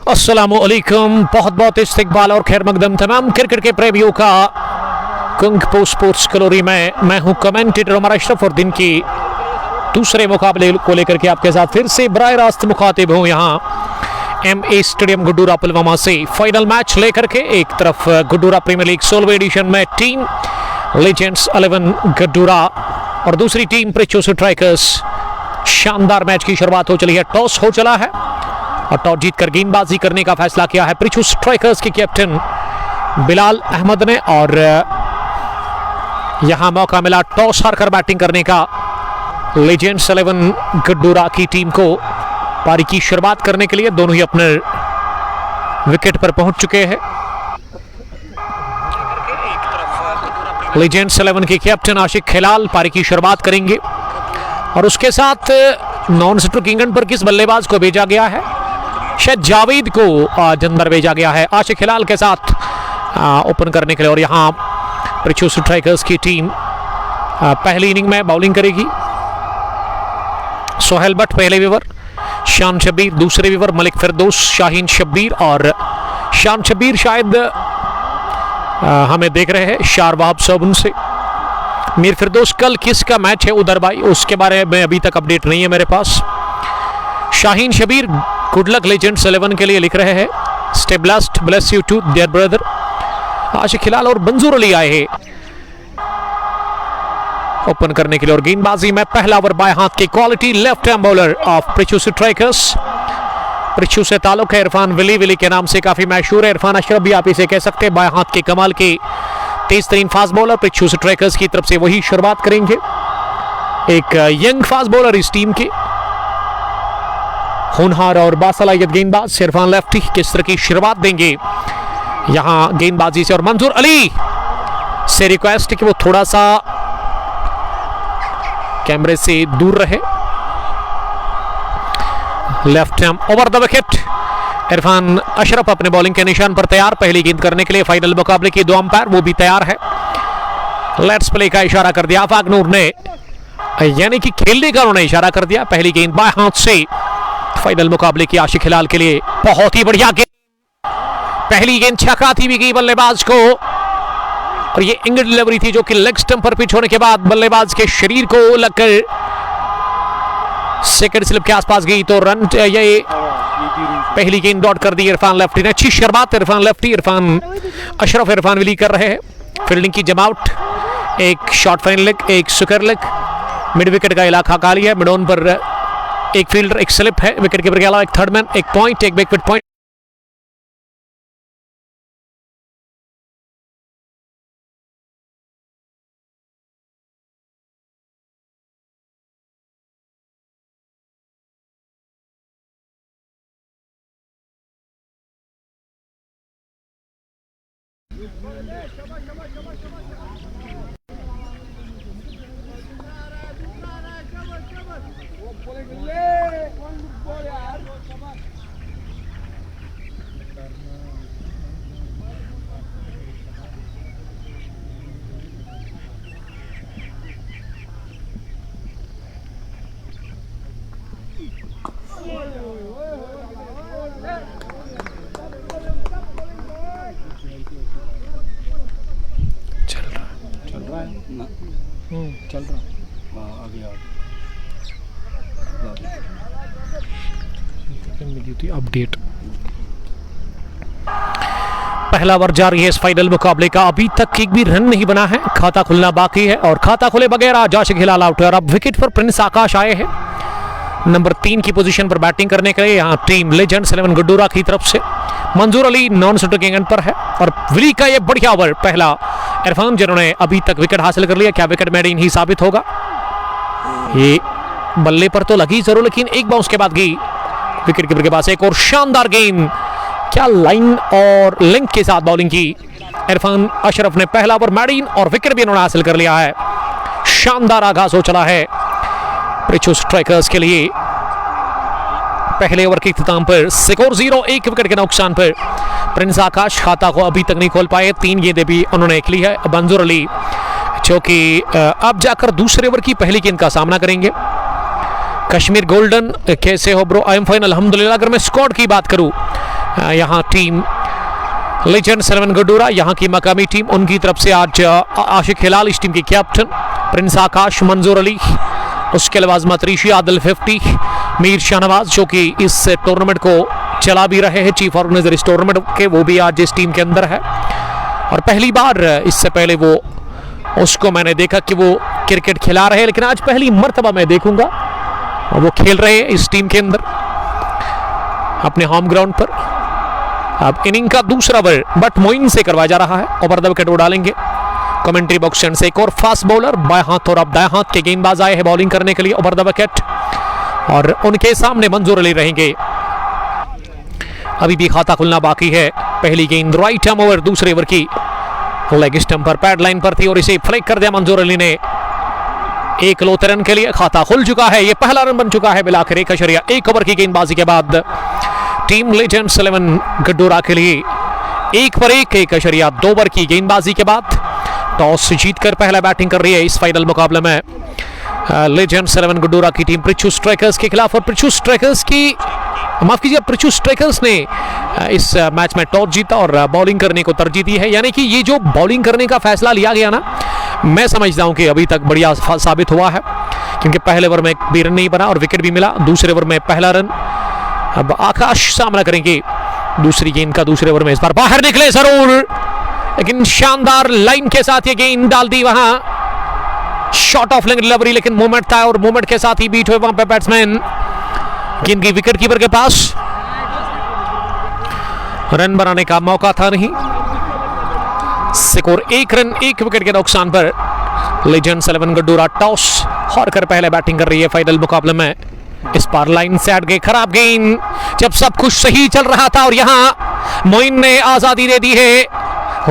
अस्सलामुअलैकुम, बहुत बहुत इस्तकबाल और खैर मकदम तमाम क्रिकेट के प्रेमियों का कुंग पो स्पोर्ट्स कलोरी में मैं हूं कमेंटेटर उमर अशरफ और दिन की दूसरे मुकाबले को लेकर के आपके साथ फिर से बराह रास्त मुखातिब हूं यहां MA स्टेडियम गुड्डूरा पुलवामा से फाइनल मैच लेकर के। एक तरफ गुड्डूरा प्रीमियर लीग 16वें एडिशन में टीम लीजेंड्स 11 गुड्डूरा और दूसरी टीम प्रिचू स्ट्राइकर्स। शानदार मैच की शुरुआत हो चली है, टॉस हो चला है और टॉस जीतकर गेंदबाजी करने का फैसला किया है प्रिचू स्ट्राइकर्स के कैप्टन बिलाल अहमद ने और यहां मौका मिला टॉस हारकर बैटिंग करने का लीजेंड्स 11 गुड्डूरा की टीम को। पारी की शुरुआत करने के लिए दोनों ही अपने विकेट पर पहुंच चुके हैं। लीजेंड्स 11 के कैप्टन आशिक खिलाल पारी की शुरुआत करेंगे और उसके साथ नॉन स्ट्रोकिंग एंड पर किस बल्लेबाज को भेजा गया है? शायद जावेद को आज अंदर भेजा गया है आशिक खिलाल के साथ ओपन करने के लिए। और यहां प्रिचू स्ट्राइकर्स की टीम पहली इनिंग में बॉलिंग करेगी। सोहेल भट्ट पहले विवर, शान शब्बीर दूसरे विवर, मलिक फिरदौस, शाहीन शब्बीर और शान शब्बीर शायद हमें देख रहे हैं शारवाब सोबन से। मीर फिरदौस कल किसका मैच है उधर भाई, उसके बारे में अभी तक अपडेट नहीं है मेरे पास। Shaheen Shabbir good luck legends 11 के लिए लिख रहे हैं, stay blessed, bless you too dear brother. Ashiq Khilal और मंजूर अली आए हैं ओपन करने के लिए और गेंदबाजी में पहला ओवर बाएं हाथ की quality left hand bowler of Prichoo strikers. Prichoo से ताल्लुक है इरफान विली के नाम से काफी मशहूर है। इरफान अशरफ भी आप इसे कह सकते हैं, बाएं हाथ के कमाल के तेज तरीन फास्ट बॉलर। प्रिचू स्ट्राइकर्स की तरफ से वही शुरुआत करेंगे, एक यंग फास्ट बॉलर इस टीम के, होनहार और बासलाहियत गेंदबाज इरफान लेफ्टी किस तरह की शुरुआत देंगे यहां गेंदबाजी से। और मंजूर अली से रिक्वेस्ट कि वो थोड़ा सा कैमरे से दूर रहे। Left hand over the wicket, Irfan Ashraf अपने बॉलिंग के निशान पर तैयार पहली गेंद करने के लिए। फाइनल मुकाबले की दो अंपायर वो भी तैयार है। लेट्स प्ले का इशारा कर दिया आफाक नूर ने, यानी कि खेलने का उन्होंने इशारा कर दिया। पहली गेंद बाएं हाथ से फाइनल मुकाबले की आशिक खिलाल के लिए। बहुत ही बढ़िया गेंद, पहली गेंद छकाती भी गई बल्लेबाज को और ये इंग्लिश डिलीवरी थी जो कि लेग स्टंप पर पिच होने के बाद बल्लेबाज के शरीर को लगकर सेकंड स्लिप के आसपास गई तो रन ये पहली गेंद डॉट कर दी इरफान लेफ्टी ने। अच्छी शुरुआत इरफान लेफ्टी, इरफान अशरफ इरफान विली कर रहे हैं। फील्डिंग की जमावट, एक शॉर्ट फाइन लेग, एक सुकर लेग, मिड विकेट का इलाका खाली है। मिड ऑन पर एक फील्डर, एक स्लिप है विकेट कीपर के अलावा, एक थर्ड मैन, एक पॉइंट, एक बैकविट पॉइंट। चल रहा आगे अपडेट। पहला ओवर जारी है इस फाइनल मुकाबले का, अभी तक एक भी रन नहीं बना है, खाता खुलना बाकी है और खाता खुले बगैर आज आशिक खिलाल आउट है। और अब विकेट पर प्रिंस आकाश आए हैं नंबर 3 की पोजीशन पर बैटिंग करने के लिए। यहां टीम लीजेंड्स 11 गुड्डूरा की तरफ से मंजूर अली नॉन स्ट्रोकिंग एंड पर है और विली का ये बढ़िया ओवर पहला। इरफान जिन्होंने अभी तक विकेट हासिल कर लिया, क्या विकेट मेडिन ही साबित होगा? ये बल्ले पर तो लगी जरूर लेकिन एक बाउंस के बाद गई विकेट कीपर के पास। एक और शानदार गेंद, क्या लाइन और लिंक के साथ बॉलिंग की इरफान अशरफ ने। पहला ओवर मेडिन और विकेट भी इन्होंने हासिल कर लिया है। शानदार आगाज हो चला है प्रिचू स्ट्राइकर्स के लिए। पहले ओवर के इख्तिताम पर स्कोर 0, 1 विकेट के नुकसान पर प्रिंस आकाश खाता को अभी तक नहीं खोल पाए। 3 गेंदें भी उन्होंने खेली है। मंजूर अली जो कि अब जाकर दूसरे ओवर की पहली गेंद का सामना करेंगे। कश्मीर गोल्डन कैसे हो ब्रो? आई एम फाइन अल्हम्दुलिल्लाह। अगर मैं स्क्वाड की बात करूं, यहाँ टीम लेजेंड्स 11 गडूरा, यहाँ की मकामी टीम, उनकी तरफ से आज आशिक हिलाल इस टीम के कैप्टन, प्रिंस आकाश, मंजूर अली, उसके अलावा अजमत ऋषि, आदिल 50, मीर शाहनवाज जो कि इस टूर्नामेंट को चला भी रहे हैं, चीफ ऑर्गेनाइजर इस टूर्नामेंट के, वो भी आज इस टीम के अंदर है। और पहली बार इससे पहले वो उसको मैंने देखा कि वो क्रिकेट खिला रहे हैं, लेकिन आज पहली मर्तबा मैं देखूंगा वो खेल रहे हैं इस टीम के अंदर अपने होम ग्राउंड पर। अब इनिंग का दूसरा ओवर बट मोइन से करवाया जा रहा है। ओवर द विकेट वो डालेंगे कमेंट्री बॉक्स से। एक और फास्ट बॉलर बाएं हाथ और अब दाएं हाथ के गेंदबाज आए हैं बॉलिंग करने के लिए ओवर द विकेट, और उनके सामने मंजूर अली रहेंगे। अभी भी खाता खुलना बाकी है। पहली गेंद राइट आर्म ओवर दूसरे ओवर की लेग स्टंप पर पैड लाइन पर थी और इसे फ्लिक कर दिया मंजूर अली ने। एक लौते रन के लिए खाता खुल चुका है। ये पहला रन बन चुका है मिलाकर 1 ओवर की गेंदबाजी के बाद। टीम लेजेंड्स 11 गडूरा के लिए 1 पर 1 ओवर की गेंदबाजी के बाद टॉस जीतकर पहला बैटिंग कर रही है इस फाइनल मुकाबले में लेजेंड्स 11 गडूरा की टीम पृथ्वी स्ट्राइकर्स के खिलाफ। और पृथ्वी स्ट्राइकर्स की माफ कीजिए, पृथ्वी स्ट्राइकर्स ने इस मैच में टॉस जीता और बॉलिंग करने को तरजीह दी है। यानी कि ये जो बॉलिंग करने का फैसला लिया गया ना, मैं समझता हूं कि अभी तक बढ़िया साबित हुआ है, क्योंकि पहले ओवर में भी रन नहीं बना और विकेट भी मिला। दूसरे ओवर में पहला रन। अब आकाश सामना करेंगे दूसरी गेंद का। दूसरे ओवर में इस बार बाहर निकले जरूर, लेकिन शानदार लाइन के साथ ये गेंद डाल दी वहां। शॉट ऑफ लेग डिलीवरी, लेकिन मूवमेंट था और मूवमेंट के साथ ही बीट हुए वहां पे बैट्समैन। गेंद की विकेट कीपर के पास रन बनाने का मौका था नहीं। स्कोर 1 रन 1 विकेट के नुकसान पर लेजेंड्स 11 गडूरा टॉस हार कर पहले बैटिंग कर रही है फाइनल मुकाबले में। इस बार लाइन से हट गई खराब गेंद जब सब कुछ सही चल रहा था, और यहां मोइन ने आजादी दे दी है।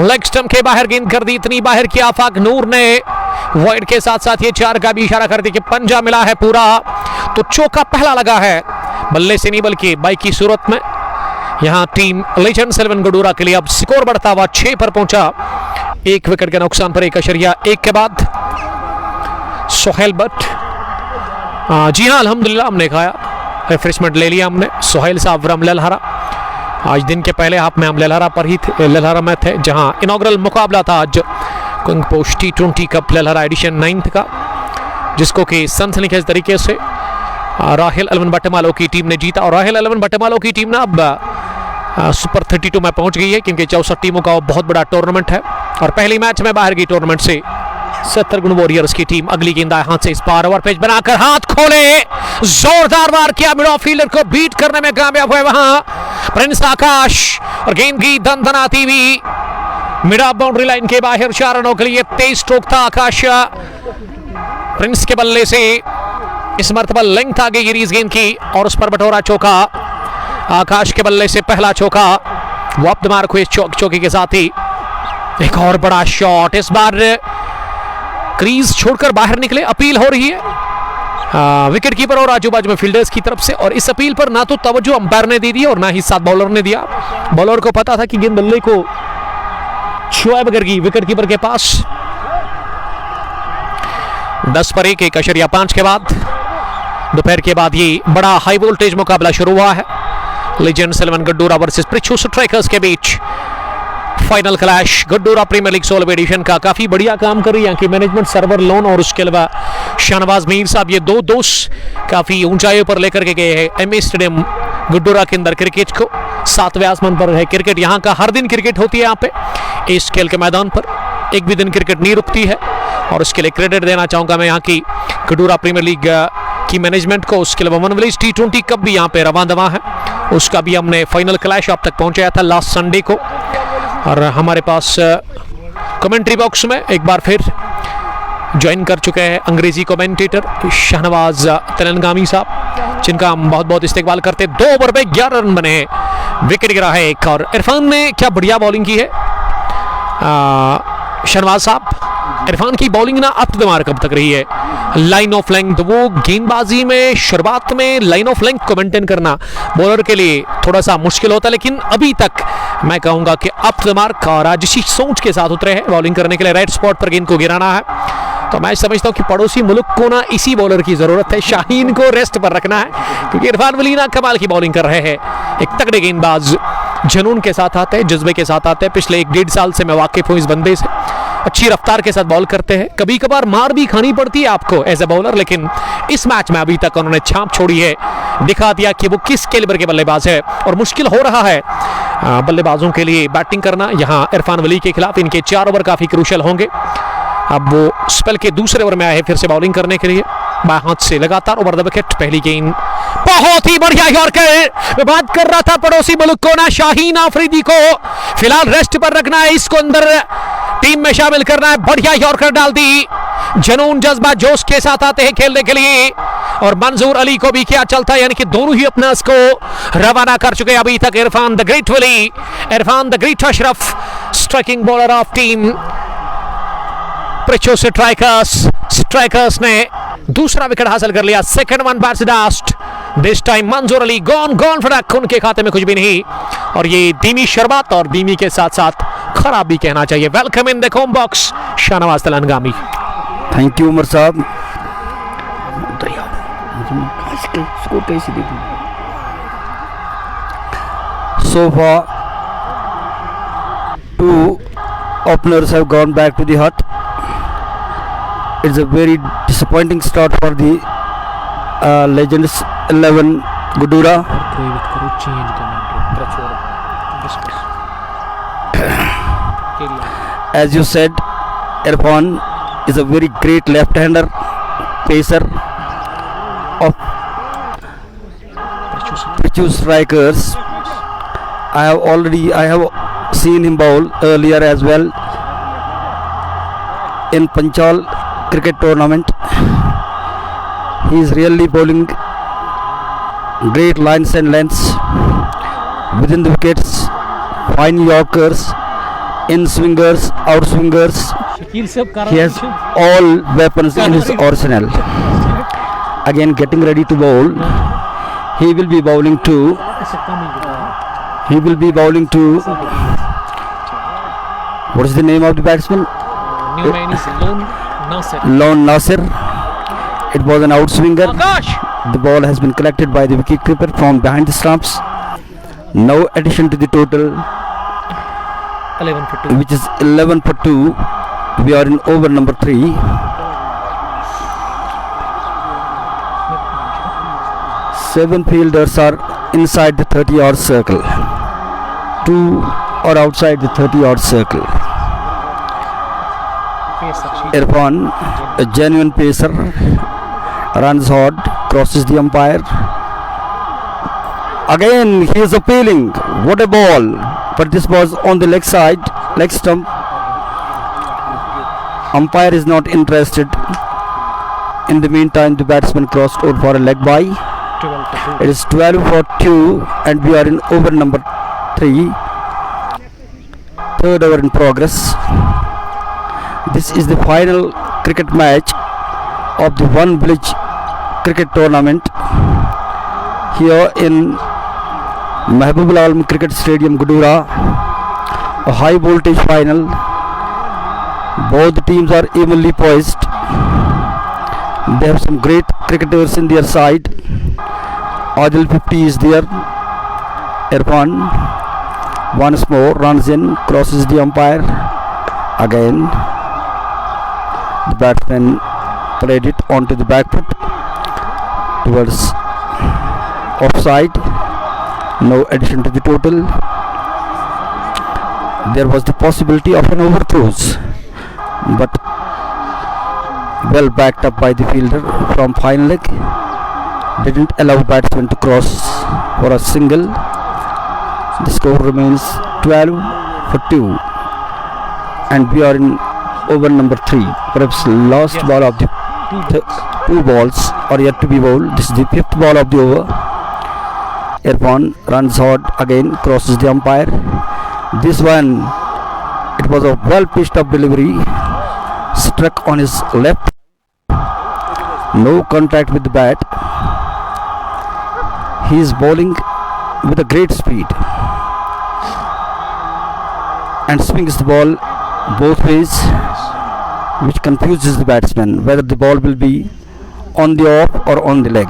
लेग स्टंप के बाहर गेंद कर दी, इतनी बाहर की आफाक नूर ने वाइड के साथ साथ ये 4 का भी इशारा कर दी कि पंजा मिला है पूरा। तो चौका पहला लगा है, बल्ले से नहीं बल्कि बाई की सूरत में। यहां टीम लेजेंड्स 11 गडूरा के लिए अब स्कोर बढ़ता हुआ 6 पर पहुंचा 1 विकेट के नुकसान पर 1 के बाद सोहेल बट। जी हाँ, अल्हम्दुलिल्लाह हमने खाया, रिफ्रेशमेंट ले लिया हमने। सोहेल साहब फ्रॉम ललहरा, आज दिन के पहले हाफ में हम ललहरा पर ही थे, ललहरा में थे, जहां इनॉग्रल मुकाबला था आज क्विंग पोस्ट T20 कप ललहरा एडिशन 9 का, जिसको कि सनसनीखेज तरीके से राहिल 11 बटमालो की टीम ने जीता। और राहिल 11 बटमालो की टीम ना अब सुपर 32 में पहुंच गई है, क्योंकि 64 टीमों का बहुत बड़ा टूर्नामेंट है। और पहली मैच में बाहर की टूर्नामेंट से 70 गुण वॉरियर्स की टीम अगली गेंद हाथ से इस पार ओवर पेज बनाकर हाथ खोले, जोरदार वार किया, मिड ऑफ फील्डर को बीट करने में कामयाब हुए वहां प्रिंस आकाश। और गेंद की दनदनाती हुई मिड ऑफ बाउंड्री लाइन के बाहर 4 रनों के लिए 23 स्ट्रोक था आकाश। प्रिंस के बल्ले से इस मर्तबा लेंथ आ गई गिरीज गेंद की और उस पर बटोरा चौका। आकाश के बल्ले से पहला चौका, वापस मार्क हुए चौके के साथ ही एक और बड़ा शॉट। इस बार क्रीज छोड़कर बाहर निकले, अपील हो रही है विकेट कीपर और आजू बाजू में फील्डर्स की तरफ से। और इस अपील पर ना तो तवज्जो अंपायर ने दे दी और ना ही साथ बॉलर ने दिया। बॉलर को पता था कि गेंद बल्ले को छुआ बगैर की विकेट कीपर के पास। 10 पर 1 के बाद दोपहर के बाद ये बड़ा हाई वोल्टेज मुकाबला शुरू हुआ है legends 11 Gadoora versus Prithvi strikers के बीच। Final clash Gadoora premier league 16 edition का काफी बढ़िया काम कर रही है यहाँ की मैनेजमेंट, सर्वर लोन और उसके अलावा शाहनवाज मीर साहब, ये दो दोस्त काफी ऊंचाइयों पर लेकर के गए हैं एमए स्टेडियम गडूरा के अंदर क्रिकेट को। 7वें आसमान पर है क्रिकेट, यहाँ का हर दिन क्रिकेट होती है यहाँ पे इस खेल के मैदान पर, एक भी दिन क्रिकेट नहीं रुकती है। और उसके लिए क्रेडिट देना चाहूंगा मैं यहाँ की गडूरा प्रीमियर लीग की मैनेजमेंट को। उसके अलावा वन विलेज T20 कप भी यहाँ पे रवां दवा है, उसका भी हमने फाइनल क्लैश आप तक पहुंचाया था लास्ट संडे को। और हमारे पास कमेंट्री बॉक्स में एक बार फिर ज्वाइन कर चुके हैं अंग्रेजी कमेंटेटर शाहनवाज तेलंगामी साहब, जिनका हम बहुत बहुत इस्तेकबाल करते। 2 ओवर में 11 रन बने हैं, विकेट गिरा है एक। और इरफान ने क्या बढ़िया बॉलिंग की है शाहनवाज साहब। इरफान की बॉलिंग ना अप टू द मार्क अब तक रही है। लाइन ऑफ लेंथ, वो गेंदबाजी में शुरुआत में लाइन ऑफ लेंथ को मेंटेन करना बॉलर के लिए थोड़ा सा मुश्किल होता है, लेकिन अभी तक मैं कहूंगा कि अप टू द मार्क और आज इसी सोच के साथ उतरे हैं बॉलिंग करने के लिए। राइट स्पॉट पर गेंद को गिराना है तो मैं समझता हूं कि पड़ोसी मुल्क को ना इसी बॉलर की जरूरत है, शाहीन को रेस्ट पर रखना है, क्योंकि इरफान वली ना कमाल की बॉलिंग कर रहे हैं। एक तगड़े गेंदबाज जुनून के साथ आते हैं, जज्बे के साथ आते हैं। पिछले 1-1.5 साल से मैं वाकिफ हूं इस बंदे से। अच्छी रफ्तार के साथ बॉल करते हैं, कभी कभार मार भी खानी पड़ती है आपको एज ए बॉलर, लेकिन इस मैच में अभी तक उन्होंने छाप छोड़ी है, दिखा दिया कि वो किस कैलिबर के बल्लेबाज है। और मुश्किल हो रहा है बल्लेबाजों के लिए बैटिंग करना यहाँ इरफान वली के खिलाफ। इनके 4 ओवर काफी क्रूशल होंगे। अब वो स्पेल के दूसरे ओवर में आए फिर से बॉलिंग करने के लिए, बाएं हाथ से लगातार ओवर द विकेट। पहली गेंद बहुत ही बढ़िया यॉर्कर। मैं बात कर रहा था पड़ोसी मुल्क को ना शाहीन आफरीदी को फिलहाल रेस्ट पर रखना है, इसको अंदर टीम में शामिल करना है। बढ़िया यॉर्कर डाल दी, जुनून जज्बा जोश के साथ आते हैं खेलने के लिए। और मंजूर अली को भी क्या चलता है, यानी कि दोनों ही अपना इसको रवाना कर चुके हैं अभी तक। Irfan the great Wali, Irfan the great Ashraf, striking bowler of team Prichoo strikers ने दूसरा विकेट हासिल कर लिया। Second one bats last, this time Manzoor Ali gone for the, उनके खाते में कुछ भी नहीं। और ये धीमी शर्बात और धीमी के साथ साथ खराब भी कहना चाहिए। Welcome in the home box Shahnawaz Talangami. Thank you Umar sahab. So far, 2 openers have gone back to the hut. It's a very disappointing start for the Legends 11 Gudura. As you said, Irfan is a very great left-hander pacer of Prichu strikers. I have seen him bowl earlier as well in Panchal cricket tournament. He is really bowling great lines and lengths within the wickets, fine yorkers, in swingers, out swingers. He has all weapons in his arsenal. Again getting ready to bowl. He will be bowling to what is the name of the batsman? New name is Lone Nasir. It was an outswinger. The ball has been collected by the wicketkeeper from behind the stumps. No addition to the total, 11 for 2. which is 11 for 2. We are in over number 3. Seven fielders are inside the 30-yard circle. 2 are outside the 30-yard circle. Irfan, a genuine pacer, runs hard, crosses the umpire. Again, he is appealing. What a ball! But this was on the leg stump. Umpire is not interested. In the meantime, the batsman crossed over for a leg bye. 12 for 2. It is 12 for 2, and we are in over number 3. Third over in progress. This is the final cricket match of the One Village cricket tournament here in Mahbubul Alam Cricket Stadium, Gudura. A high voltage final. Both the teams are evenly poised. They have some great cricketers in their side. Adil 50 is there. Irfan once more runs in, crosses the umpire. Again the batsman played it onto the back foot towards offside. No addition to the total. There was the possibility of an overthrows, but well backed up by the fielder from fine leg. Didn't allow batsman to cross for a single. The score remains 12 for 2, and we are in over number 3. Perhaps last ball of the 2 balls are yet to be bowled. This is the 5th ball of the over. Irfan runs hard again, crosses the umpire. This one, it was a well pitched up delivery, struck on his left. No contact with the bat. He is bowling with a great speed and swings the ball both ways. which confuses the batsman whether the ball will be on the off or on the leg.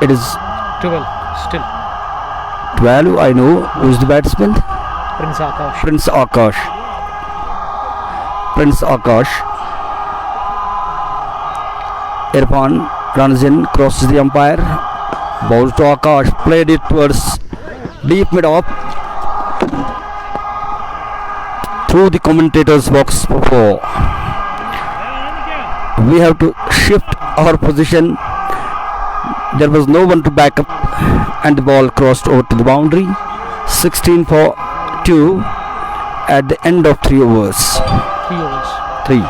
It is 12 still. 12. I know who is the batsman. Prince Akash. Prince Akash. Prince Akash. Irfan runs in, crosses the umpire, bowls to Akash, played it towards deep mid off, through the commentator's box for 4. We have to shift our position. There was no one to back up, and the ball crossed over to the boundary. 16 for 2 at the end of 3 overs. 3 overs. 3.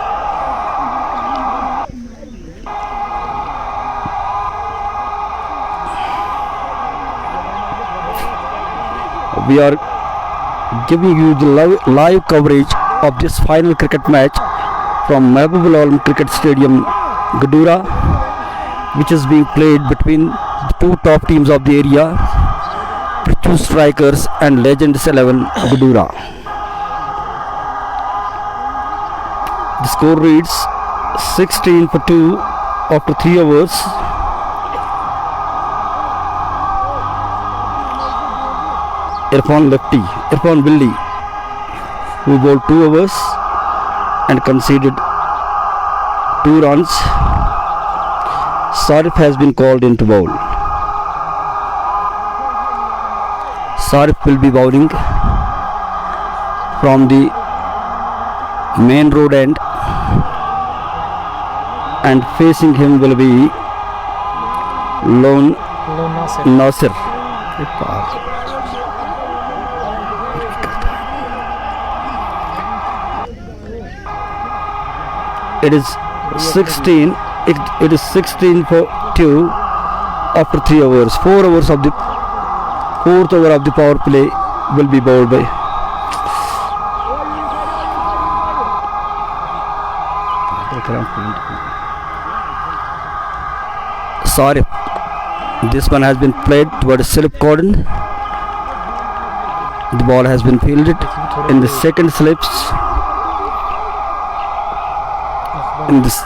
We are giving you the live coverage of this final cricket match from Mahbubul Alam Cricket Stadium, Gadura, which is being played between the two top teams of the area, Prithu Strikers and Legends 11 Gadura. The score reads 16 for 2 after 3 overs. Irfan lefty, Irfan Billy, who bowled 2 overs and conceded 2 runs. Sarif has been called in to bowl. Sarif will be bowling from the main road end, and facing him will be Lone Nasir. It is 16. It is 16 for 2 after 3 overs. 4 overs of the 4th over of the power play will be bowled by Sarif. This one has been played towards slip cordon. The ball has been fielded in the second slips. In this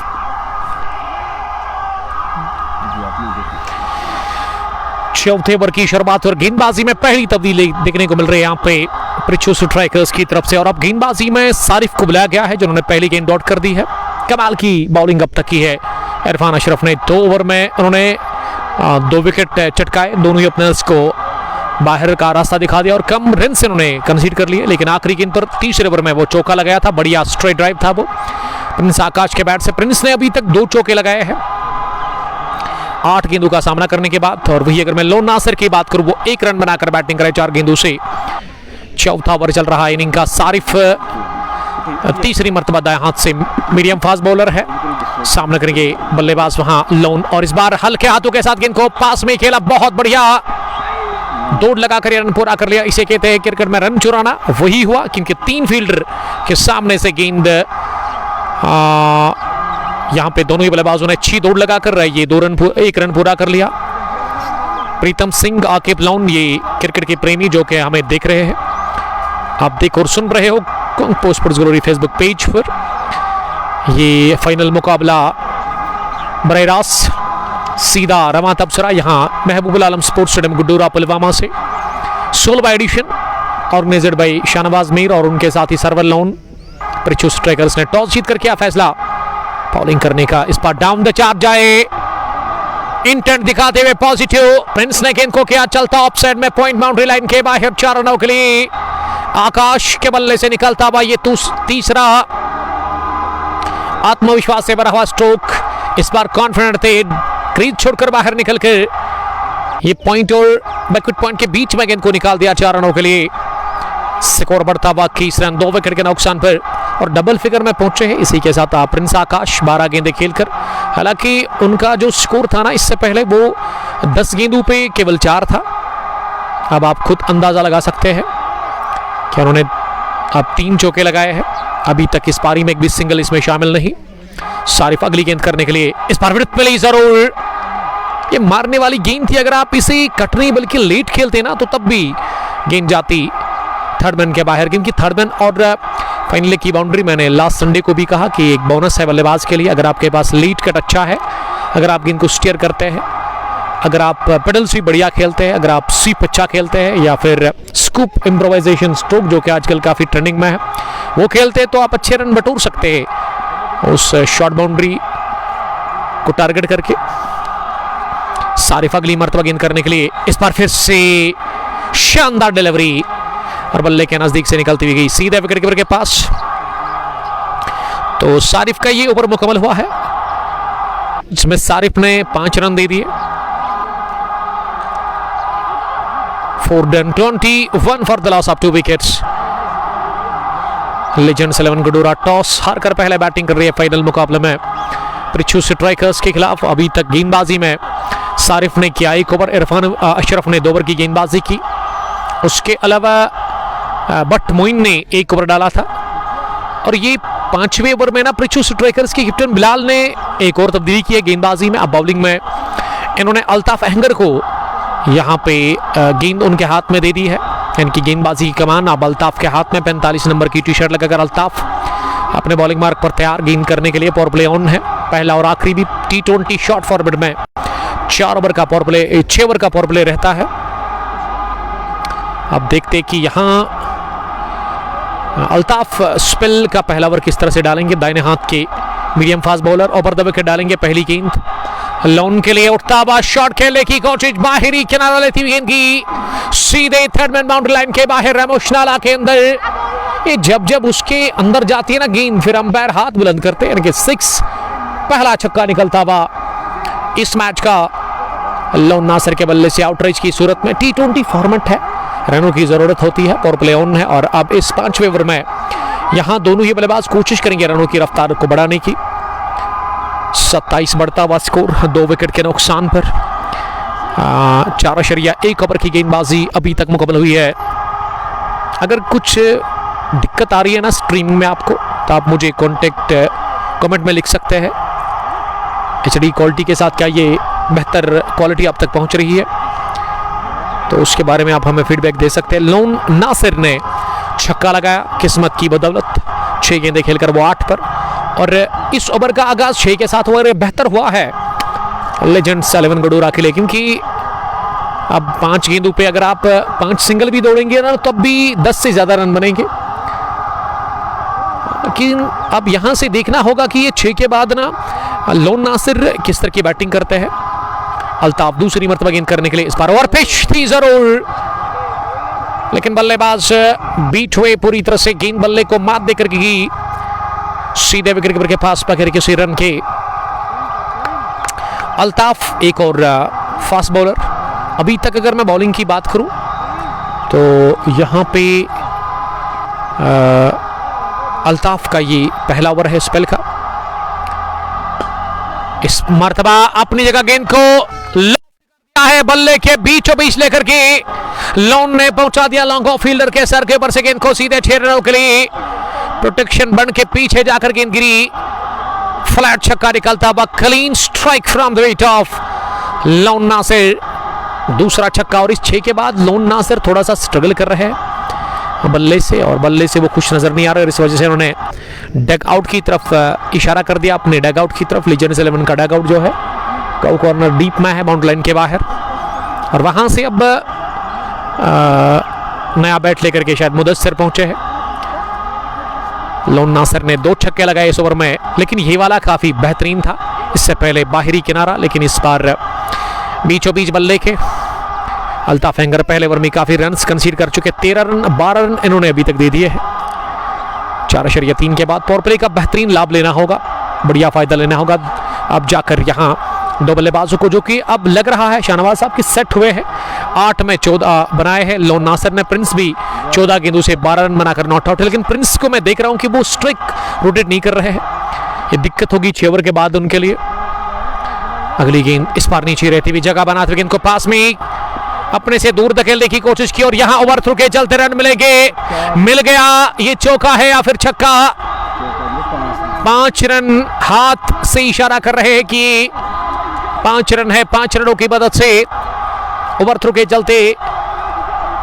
चौथे over की शुरुआत और गेंदबाजी में पहली तब्दीली देखने को मिल रही है यहाँ पे पृथ्वी स्ट्राइकर्स की तरफ से, और अब गेंदबाजी में सारिफ को बुलाया गया है जिन्होंने पहली गेंद डॉट कर दी है। कमाल की बॉलिंग अब तक की है इरफान अशरफ ने। 2 ओवर में उन्होंने 2 विकेट चटकाए, दोनों ही ओपनर्स को बाहर का रास्ता दिखा दिया और कम रन से उन्होंने कंसीड कर लिए, लेकिन आखिरी गेंद पर तीसरे ओवर में वो चौका लगाया था। बढ़िया स्ट्रेट ड्राइव था वो प्रिंस आकाश के बैट से। प्रिंस ने अभी तक 2 चौके लगाए हैं 8 गेंदों का सामना करने के बाद, और वही अगर मैं लोन नासिर की बात करूं वो 1 रन बनाकर बैटिंग करे 4 गेंदों से। चौथा ओवर चल रहा है इनिंग का। सारिफ तीसरी मर्तबा दाएं हाथ से मीडियम फास्ट बॉलर है, सामना करेंगे बल्लेबाज वहां लोन, और इस बार हल्के हाथों के साथ गेंद को पास में खेला, बहुत बढ़िया दौड़ लगाकर रन पूरा कर लिया। इसे कहते हैं क्रिकेट में रन चुराना। वही हुआ क्योंकि 3 फील्डर के सामने से गेंद यहां पे दोनों ही बल्लेबाजों ने अच्छी दौड़ लगाकर ये 1 रन पूरा कर लिया। प्रीतम सिंह, आकिब लोन, ये क्रिकेट के प्रेमी जो कि हमें देख रहे हैं, आप देख और सुन रहे हो post sports glory Facebook page पर। ये फाइनल मुकाबला बराह रास्त सीधा रवा तबसरा यहाँ महबूबुल आलम स्पोर्ट्स स्टेडियम गुड्डूरा पुलवामा से 16वां edition organised by Shahnawaz Mir और उनके साथ ही सरवर लोन। पृथ्वी स्ट्राइकर्स ने टॉस जीत कर किया फैसला बॉलिंग करने का। इस पर डाउन द चार्ज जाए, इंटेंट दिखाते हुए पॉजिटिव। प्रिंस ने गेंद को किया चलता ऑफ साइड में, पॉइंट बाउंड्री लाइन के बाहर 4 रनों के लिए। आकाश के बल्ले से निकलता हुआ ये तीसरा आत्मविश्वास से भरा हुआ स्ट्रोक। इस बार कॉन्फिडेंट थे, क्रीज छोड़कर बाहर निकलकर ये पॉइंट और बैकवर्ड पॉइंट के बीच में गेंद को निकाल दिया 4 रनों के लिए। स्कोर बढ़ता हुआ 21 रन 2 विकेट के नुकसान पर और डबल फिगर में पहुंचे हैं। इसी के साथ प्रिंस आकाश 12 गेंदें खेलकर, हालांकि उनका जो स्कोर था ना इससे पहले वो 10 गेंदों पे केवल 4 था। अब आप खुद अंदाजा लगा सकते हैं कि उन्होंने अब 3 चौके लगाए हैं अभी तक इस पारी में, एक भी सिंगल इसमें शामिल नहीं। सारिफ अगली गेंद करने के लिए इस बार विकेट मिली जरूर। ये मारने वाली गेंद थी, अगर आप इसे कट नहीं बल्कि लेट खेलते ना तो तब भी गेंद जाती। थर्ड मैन के बाहर, क्योंकि थर्ड मैन और फाइनली की बाउंड्री मैंने लास्ट संडे को भी कहा कि एक बोनस है बल्लेबाज के लिए। अगर आपके पास लीड कट अच्छा है, अगर आप गेंद को स्टीयर करते हैं, अगर आप पेडल स्वीप बढ़िया खेलते हैं, अगर आप स्वीप अच्छा खेलते हैं, या फिर स्कूप इम्प्रोवाइजेशन स्ट्रोक जो कि आजकल काफ़ी ट्रेंडिंग में है वो खेलते हैं, तो आप अच्छे रन बटोर सकते हैं उस शॉर्ट बाउंड्री को टारगेट करके। सारिफ अगली मर्तबा गेंद करने के लिए, इस बार फिर से शानदार डिलीवरी और बल्ले के नजदीक से निकलती हुई गई सीधे विकेट कीपर के पास। तो सारिफ का ये ओवर मुकम्मल हुआ है जिसमें सारिफ ने 5 रन दे दिए। 421 for the loss of 2 wickets. Legends 11 Gadoora toss हारकर पहले बैटिंग कर रही है फाइनल मुकाबले में पृथ्वी स्ट्राइकर्स के खिलाफ। अभी तक गेंदबाजी में सारिफ ने किया 1 ओवर, इरफान अशरफ ने 2 ओवर की गेंदबाजी की। उसके अलावा बट मोइन ने 1 ओवर डाला था। और ये 5वें ओवर में ना पृथ्वी स्ट्राइकर्स के कैप्टन बिलाल ने 1 और तब्दीली की है गेंदबाजी में। अब बॉलिंग में इन्होंने अल्ताफ अहंगर को यहाँ पे गेंद उनके हाथ में दे दी है। इनकी गेंदबाजी की कमान अब अल्ताफ के हाथ में। 45 नंबर की टी-शर्ट लगाकर अल्ताफ अपने बॉलिंग मार्क पर तैयार गेंद करने के लिए। पावर प्ले ऑन है, पहला और आखिरी भी T20 शॉर्ट फॉर्मेट में 4 ओवर का पावर प्ले 6 ओवर का पावर प्ले रहता है। अब देखते कि यहाँ अल्ताफ स्पेल का पहला ओवर किस तरह से डालेंगे। दाहिने हाथ के medium fast bowler over the wicket डालेंगे पहली गेंद। लोन के लिए उठता हुआ शॉट खेलने की कोशिश, बाहरी किनारा लेती हुई गेंद की सीधे थर्ड मैन बाउंड्री लाइन के बाहर रमोश नाला के अंदर। ये जब उसके अंदर जाती है ना गेंद, फिर अंपायर हाथ बुलंद करते हैं, यानी कि 6 पहला छक्का निकलता हुआ इस मैच का लोन नासिर के बल्ले से आउटरीच की सूरत में। T20 फॉर्मेट है, रनों की जरूरत होती है, पावर प्ले ऑन है। और अब इस 5वें ओवर में यहां दोनों ही बल्लेबाज कोशिश करेंगे रनों की रफ्तार को बढ़ाने की। 27 बढ़ता हुआ स्कोर 2 विकेट के नुकसान पर। 4.1 ओवर की गेंदबाजी अभी तक मुकम्मल हुई है। अगर कुछ दिक्कत आ रही है ना स्ट्रीमिंग में आपको, तो आप मुझे कमेंट में लिख सकते हैं। HD क्वालिटी के साथ क्या ये बेहतर क्वालिटी आप तक पहुंच रही है, तो उसके बारे में आप हमें फीडबैक दे सकते हैं। लोन नासिर ने छक्का लगाया किस्मत की बदौलत, 6 गेंदें खेलकर वो 8 पर। और इस ओवर का आगाज 6 के साथ ओवर बेहतर हुआ है लेजेंड्स 11 गडूरा के लिए, क्योंकि अब 5 गेंदों पे अगर आप 5 सिंगल भी दौड़ेंगे ना, तब भी 10 से ज्यादा रन बनेंगे। लेकिन अब यहां से देखना होगा कि ये 6 के बाद ना लोन नासिर किस तरह की बैटिंग करते हैं। अल्ताफ दूसरी मर्तबा गेंद करने के लिए, इस बार और पिच थी जरूर, लेकिन बल्लेबाज बीट हुए पूरी तरह से। गेंद बल्ले को मात देकर की सीधे विकेट कीपर के पास पकड़ के रन के। अल्ताफ एक और फास्ट बॉलर। अभी तक अगर मैं बॉलिंग की बात करूं तो यहां पे अल्ताफ का ये पहला ओवर है स्पेल का। इस मर्तबा अपनी जगह गेंद को है बल्ले के बीचों बीच लेकर के लोन ने पहुंचा दिया लॉन्ग ऑफ फील्डर के सर के ऊपर से गेंद को सीधे 6 रनों के लिए। प्रोटेक्शन बन के पीछे जाकर गेंद गिरी, फ्लैट छक्का निकलता हुआ, clean strike from the weight of Lone Nasir. दूसरा छक्का, और इस 6 के बाद लोन नासिर थोड़ा सा स्ट्रगल कर रहे हैं बल्ले से, और बल्ले से वो खुश नजर नहीं आ रहे। इस वजह से उन्होंने डग आउट की तरफ इशारा कर दिया, अपने डग आउट की तरफ। लीजेंड्स 11 का डग आउट जो है कव कॉर्नर डीप में है, बाउंड्री लाइन के बाहर। और वहां से अब नया बैट लेकर के शायद मुदस्सिर पहुंचे हैं। लोन नासिर ने 2 छक्के लगाए इस ओवर में, लेकिन ये वाला काफी बेहतरीन था। इससे पहले बाहरी किनारा, लेकिन इस बार बीचों बीच बल्ले के। अल्ताफ अहंगर पहले ओवर में काफी रन्स कंसीड कर चुके, 13 रन 12 रन इन्होंने अभी तक दे दिए हैं। 4.3 के बाद पावर प्ले का बेहतरीन लाभ लेना होगा, बढ़िया फायदा लेना होगा अब जाकर यहाँ 2 बल्लेबाजों को, जो कि अब लग रहा है शाहनवाज साहब की सेट हुए हैं। 8 में 14 बनाए हैं लोन नासिर ने। प्रिंस भी 14 गेंदों से 12 रन बनाकर नॉट आउट है, लेकिन प्रिंस को मैं देख रहा हूं कि वो स्ट्राइक रोटेट नहीं कर रहे हैं। ये दिक्कत होगी 6 ओवर के बाद उनके लिए। अगली गेंद इस बार नीचे रहती हुई जगह बनाते हुए गेंद को पास में अपने से दूर धकेलने की कोशिश की, और यहां ओवर थ्रू के चलते रन मिलेंगे। मिल गया, ये चौका है या फिर छक्का। 5 रन हाथ से इशारा कर रहे हैं कि 5 रन है। 5 रनों की मदद से ओवर थ्रू के चलते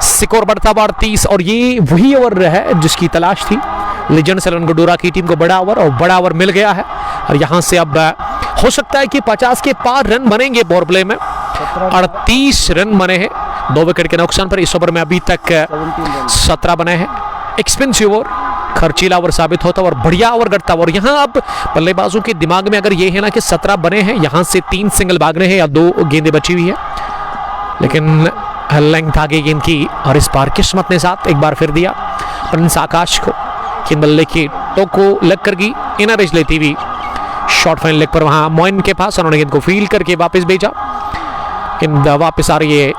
स्कोर बढ़ता हुआ 38 और ये वही ओवर है जिसकी तलाश थी लीजेंड्स 11 गडोरा की टीम को। बड़ा ओवर और बड़ा ओवर मिल गया है और यहां से अब हो सकता है कि 50 के पार रन बनेंगे पावर प्ले में। 38 रन बने हैं 2 विकेट के नुकसान पर। इस ओवर में अभी तक 17 बने हैं। एक्सपेंसिव ओवर, खर्चीला ओवर साबित होता और बढ़िया ओवर करता। और यहाँ अब बल्लेबाजों के दिमाग में अगर ये है ना कि 17 बने हैं, यहाँ से 3 सिंगल भागने हैं या 2 गेंदें बची हुई है, लेकिन लेंथ आगे गेंद की और इस बार किस्मत ने साथ एक बार फिर दिया प्रिंस आकाश को। गेंद बल्ले की टोक को लग कर गई, इनर एज लेती हुई शॉर्ट फाइन लेग पर वहां मोइन के पास, उन्होंने गेंद को फील्ड करके वापस भेजा। गेंद वापस आ रही है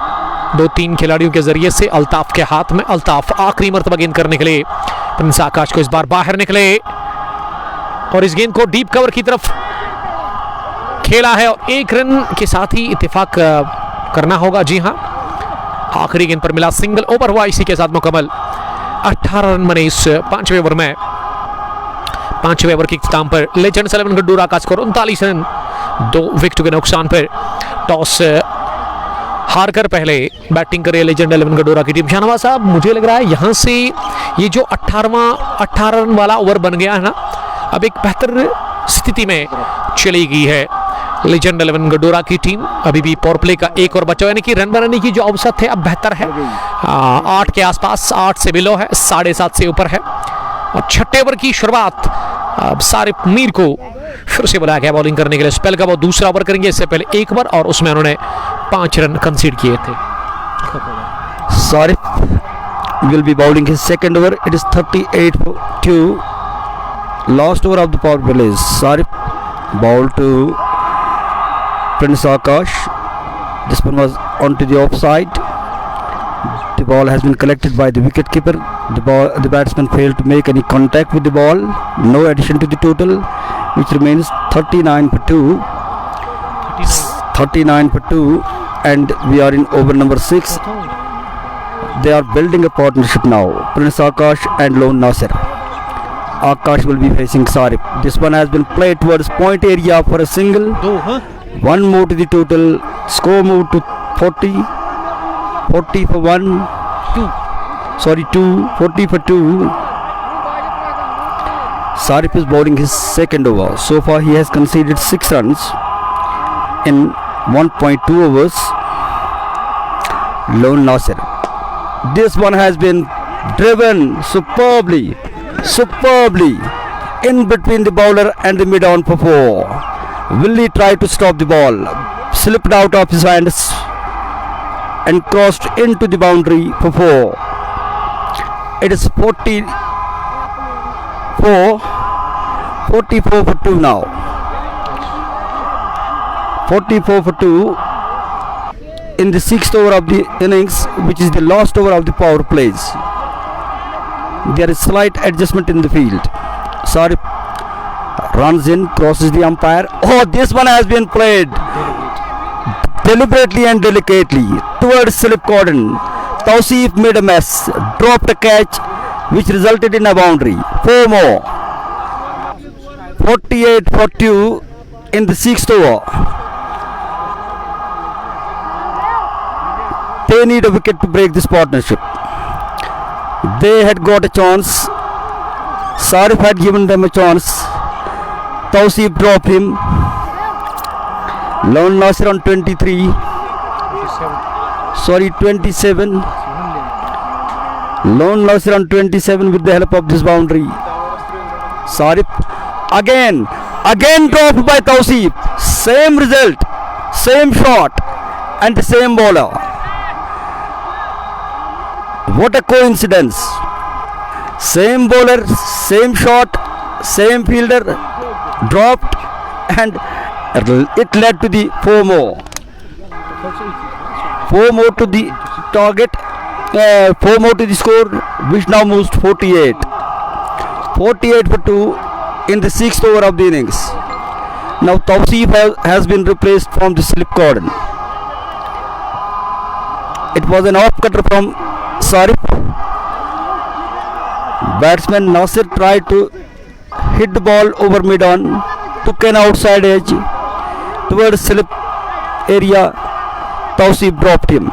2-3 खिलाड़ियों के जरिए से अल्ताफ के हाथ में। अल्ताफ आखिरी मर्तबा गेंद करने के लिए प्रिंस आकाश को इस बार बाहर निकले और इस गेंद को डीप कवर की तरफ खेला है और 1 रन के साथ ही इत्तेफाक करना होगा। जी हां, आखिरी गेंद पर मिला सिंगल। ओवर हुआ इसी के साथ मुकम्मल। 18 रन बने इस 5वें ओवर में। 5वें ओवर के इख्तिताम पर लेजेंड्स 11 गडोरा का स्कोर 39 रन 2 विकेट के नुकसान पर। टॉस हारकर पहले बैटिंग करे लेजेंड 11 गडोरा की टीम। शाहनवाज साहब, मुझे लग रहा है यहां से ये जो 18 रन वाला ओवर बन गया है ना, अब एक बेहतर स्थिति में चली गई है लेजेंड 11 गडोरा की टीम। अभी भी पावर प्ले का 1 और बचा, यानी कि रन बनाने की जो औसत है अब बेहतर है। 8 के आसपास, 8 से बिलो है, 7.5 से ऊपर है। और 6ठे ओवर की शुरुआत अब सारिफ मीर को फिर से बुलाया गया बॉलिंग करने के लिए। स्पेल का वो दूसरा ओवर करेंगे, इससे पहले 1 ओवर और उसमें उन्होंने 5 रन कंसीड किए थे। Sarif will be bowling his second over. It is 38 for 2. Last over of the power play is Sarif bowled to Prince Akash. This one was onto the offside. The ball has been collected by the wicket keeper. The batsman failed to make any contact with the ball. No addition to the total, which remains 39 for 2. 39 for 2, and we are in over number 6. They are building a partnership now, Prince Akash and Lone Nasir. Akash will be facing Sarif. This one has been played towards point area for a single. 1 more to the total. Score moved to 40. 40 for 1. 2. 40 for 2. Sarif is bowling his second over. So far he has conceded 6 runs in 1.2 overs. Lone Nasir. This one has been driven superbly in between the bowler and the mid-on for 4. Willie tried to stop the ball, slipped out of his hands and crossed into the boundary for 4. It is 44 for 2 now. 44 for 2 in the 6th over of the innings, which is the last over of the power plays. There is slight adjustment in the field. Sarif runs in, crosses the umpire. Oh, this one has been played deliberately and delicately towards slip cordon. Tausif made a mess, dropped a catch which resulted in a boundary. 4 more. 48 for 2 in the 6th over. They need a wicket to break this partnership. They had got a chance. Sarif had given them a chance. Tausif dropped him. Lone Nasir on 27. Lone Nasir on 27 with the help of this boundary. Sarif again dropped by Tausif. Same result, same shot and the same bowler. What a coincidence. Same bowler, same shot, same fielder, dropped, and it led to the 4 more. 4 more to the target, 4 more to the score, which now moves to 48. 48 for 2 in the 6th over of the innings. Now Tausif has been replaced from the slip cordon. It was an off cutter from Sarif. Batsman Nasir tried to hit the ball over mid-on, took an outside edge towards slip area. Tausif dropped him.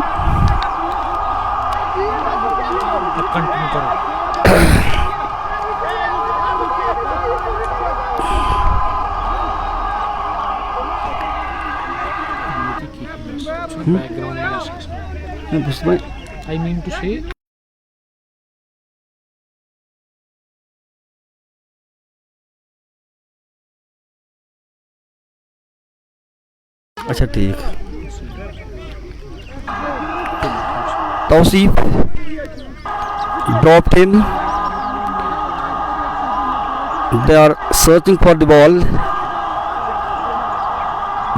background noise. I mean to say. अच्छा ठीक. Tausif dropped him. They are searching for the ball.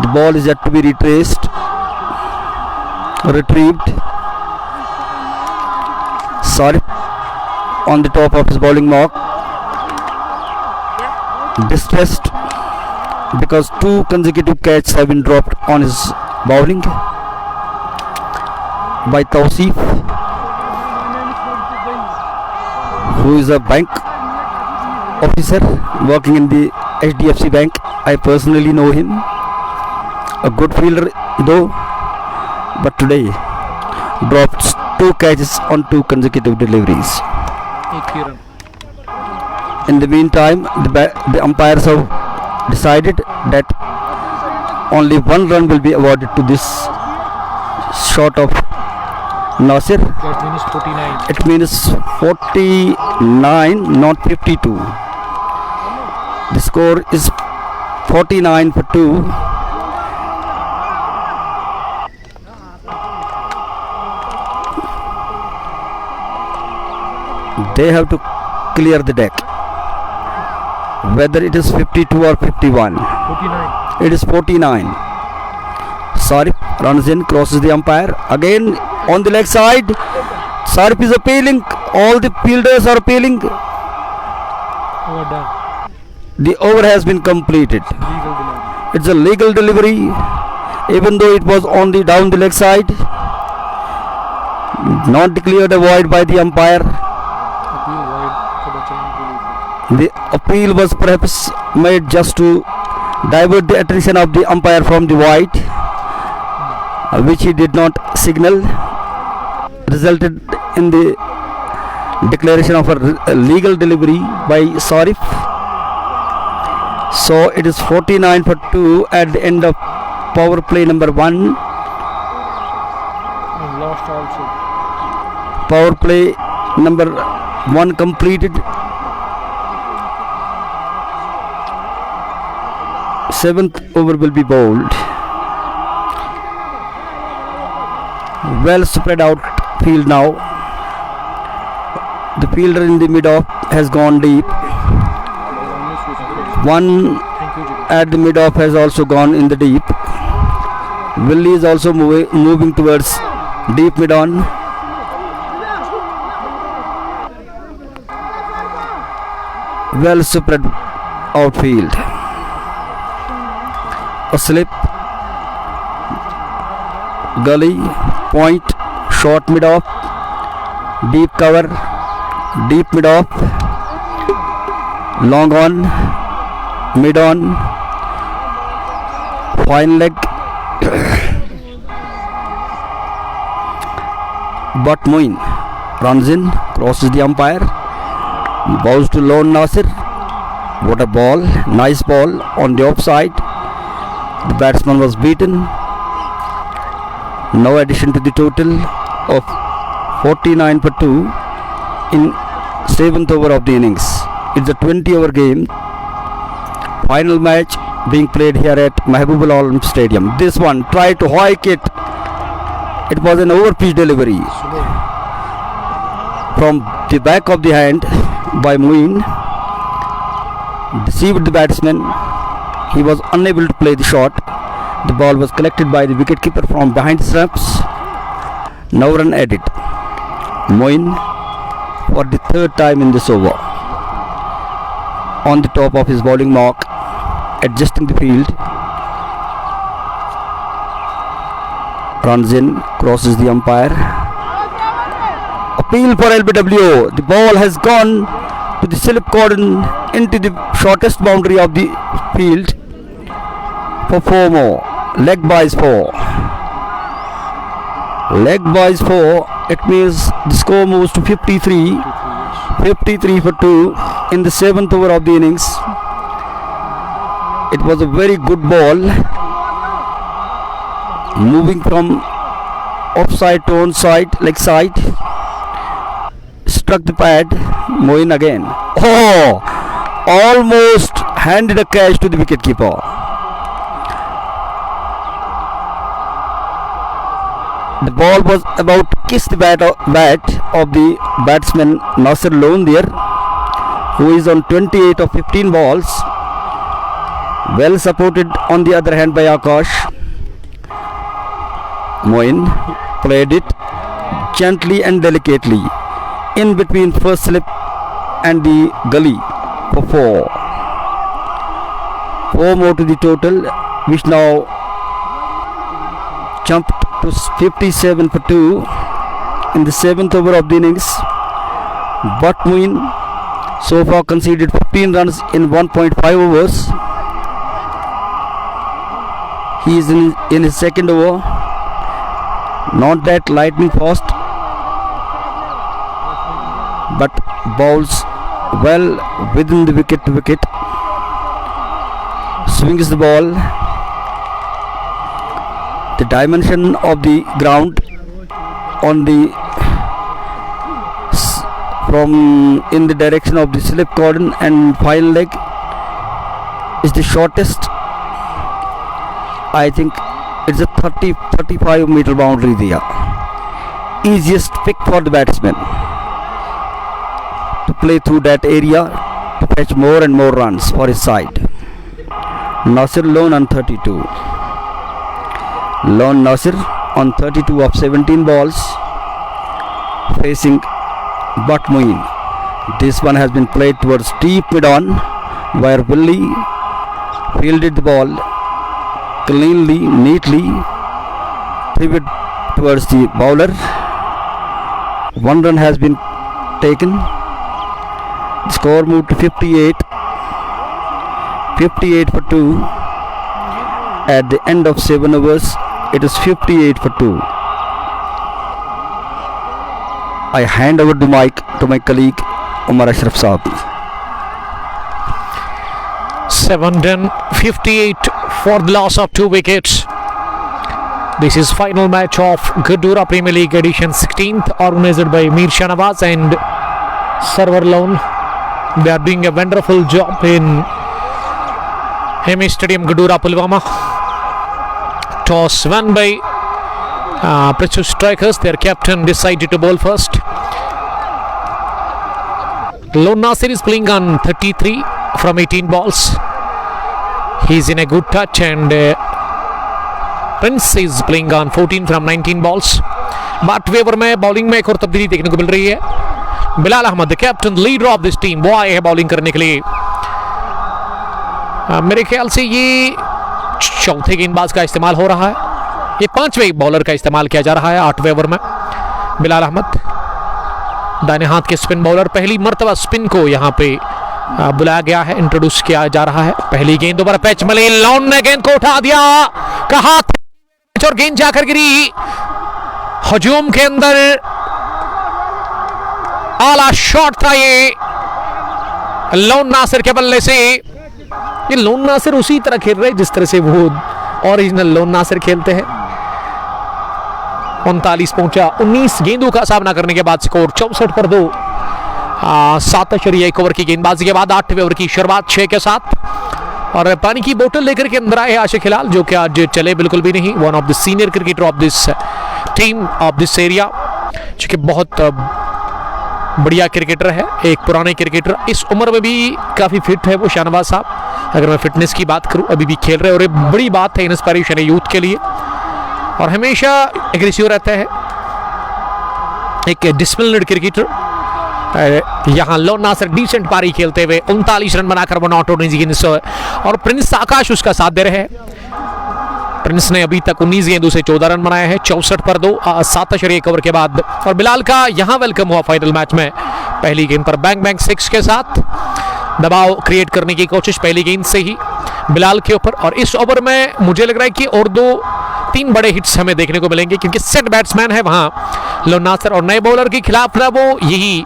The ball is yet to be retraced, retrieved. Sarif on the top of his bowling mark, distressed because 2 consecutive catches have been dropped on his bowling by Tausif, who is a bank officer working in the HDFC Bank. I personally know him. A good fielder though, but today dropped 2 catches on 2 consecutive deliveries. In the meantime, the umpires have decided that only 1 run will be awarded to this shot of Nasir. That means 49. It means 49, not 52. The score is 49 for 2. They have to clear the deck. Whether it is 52 or 51. 49. It is 49. Sarif runs in, crosses the umpire. Again on the leg side. Sarif is appealing. All the fielders are appealing. Over done. The over has been completed. Legal delivery. It's a legal delivery, even though it was on the down the leg side. Not declared a void by the umpire. Appeal wide for the change delivery. The appeal was perhaps made just to divert the attention of the umpire from the void, which he did not signal, resulted in the declaration of a legal delivery by Sarif. So it is 49 for 2 at the end of power play number 1. And lost also. Power play number 1 completed. 7th over will be bowled. Well spread out field now. The fielder in the mid-off has gone deep. One at the mid-off has also gone in the deep. Willie is also moving towards deep mid-on. Well spread outfield. A slip, gully, point, short mid-off, deep cover, deep mid-off, long on, mid-on, fine leg. But Moin runs in, crosses the umpire, bowls to lone Nasir. What a ball, nice ball on the offside. The batsman was beaten. No addition to the total of 49 for 2 in 7th over of the innings. It's a 20-over game. Final match being played here at Mahbubul Alam Stadium. This one tried to hike it. It was an over-pitch delivery from the back of the hand by Moin. Deceived the batsman. He was unable to play the shot. The ball was collected by the wicketkeeper from behind the stumps. No run added. Moin for the 3rd time in this over. On the top of his bowling mark, adjusting the field. Runs in, crosses the umpire. Appeal for LBW. The ball has gone to the slip cordon into the shortest boundary of the field for 4 more. Leg buys 4. Leg buys 4. It means the score moves to 53. 53 for 2 in the 7th over of the innings. It was a very good ball moving from offside to onside, leg side. Struck the pad. Moin again. Oh, almost handed a catch to the wicketkeeper. The ball was about to kiss the bat of the batsman Nasir Lone there, who is on 28 of 15 balls. Well supported on the other hand by Akash. Moin played it gently and delicately in between first slip and the gully for 4. 4 more to the total, which now jumped to 57 for 2 in the 7th over of the innings. But Moin so far conceded 15 runs in 1.5 overs. He is in his second over. Not that lightning fast, but bowls well within the wicket to wicket. Swings the ball. The dimension of the ground on the from in the direction of the slip cordon and final leg is the shortest. I think it's a 35 meter boundary there. Easiest pick for the batsman to play through that area to fetch more and more runs for his side. Nasir Lone on 32. Lone Nasir on 32 of 17 balls facing But Moin. This one has been played towards deep mid-on, where Willie fielded the ball cleanly, neatly, threw it towards the bowler. 1 run has been taken. The score moved to 58. 58 for 2. At the end of 7 overs, it is 58 for 2. I hand over the mic to my colleague Umar Ashraf Saab. 7 done, 58 for the loss of 2 wickets. This is final match of Gadura Premier League edition 16th, organized by Mir Shanawaz and Sarwar Lone. They are doing a wonderful job in Hemi Stadium, Gadura, Pulwama. Toss won by Precious Strikers. Their captain decided to bowl first. Lone Nasir is playing on 33 from 18 balls. He's in a good touch, and Prince is playing on 14 from 19 balls. But वेवर में bowling में एक और तब्दीली देखने को मिल रही है. Bilal Ahmed, captain leader of this team, वो आए हैं बॉलिंग करने के लिए. मेरे ख्याल से ये चौथे गेंदबाज का इस्तेमाल हो रहा है. ये 5वें बॉलर का इस्तेमाल किया जा रहा है 8वें ओवर में. बिलाल अहमद दाहिने हाथ के स्पिन बॉलर, पहली मर्तबा स्पिन को यहाँ पे बुलाया गया है, इंट्रोड्यूस किया जा रहा है. पहली गेंद ओवर पैच मिली, लॉन ने गेंद को उठा दिया, कहा और गेंद जाकर गिरी. हजूम के अंदर आला शॉट था ये लोन नासिर के बल्ले से. ये लोन नासिर उसी तरह खेल रहे जिस तरह से वो ओरिजिनल लोन नासिर खेलते हैं. 39 पहुंचा. 19 गेंदों का सामना करने के बाद स्कोर 64 पर 2. 7.1 ओवर की गेंदबाजी के बाद 8वें ओवर की शुरुआत 6 के साथ. और पानी की बोतल लेकर के अंदर आए आशिक हिलाल, जो कि आज चले बिल्कुल भी नहीं. One of the senior cricketer of this team of this area, जो कि बहुत बढ़िया क्रिकेटर है, एक पुराने क्रिकेटर. इस उम्र में भी काफ़ी फिट है वो शाहनवाज साहब. अगर मैं फिटनेस की बात करूं, अभी भी खेल रहे हैं, और ये बड़ी बात है, इंस्पिरेशन है यूथ के लिए. और हमेशा एग्रेसिव रहता है, एक डिसिप्लिन्ड क्रिकेटर. यहाँ लोन नासिर डिसेंट पारी खेलते हुए 39 रन बनाकर वो नॉट आउट नहीं. और प्रिंस आकाश उसका साथ दे रहे हैं. प्रिंस ने अभी तक 19 गेंदों से 14 रन बनाए हैं. 64 पर 2. 7.1 ओवर के बाद. और बिलाल का यहाँ वेलकम हुआ फाइनल मैच में. पहली गेंद पर बैंग बैंग 6 के साथ दबाव क्रिएट करने की कोशिश पहली गेंद से ही बिलाल के ऊपर. और इस ओवर में मुझे लग रहा है कि और 2-3 बड़े हिट्स हमें देखने को मिलेंगे, क्योंकि सेट बैट्समैन है वहाँ लोन नासिर. और नए बॉलर के खिलाफ ना वो यही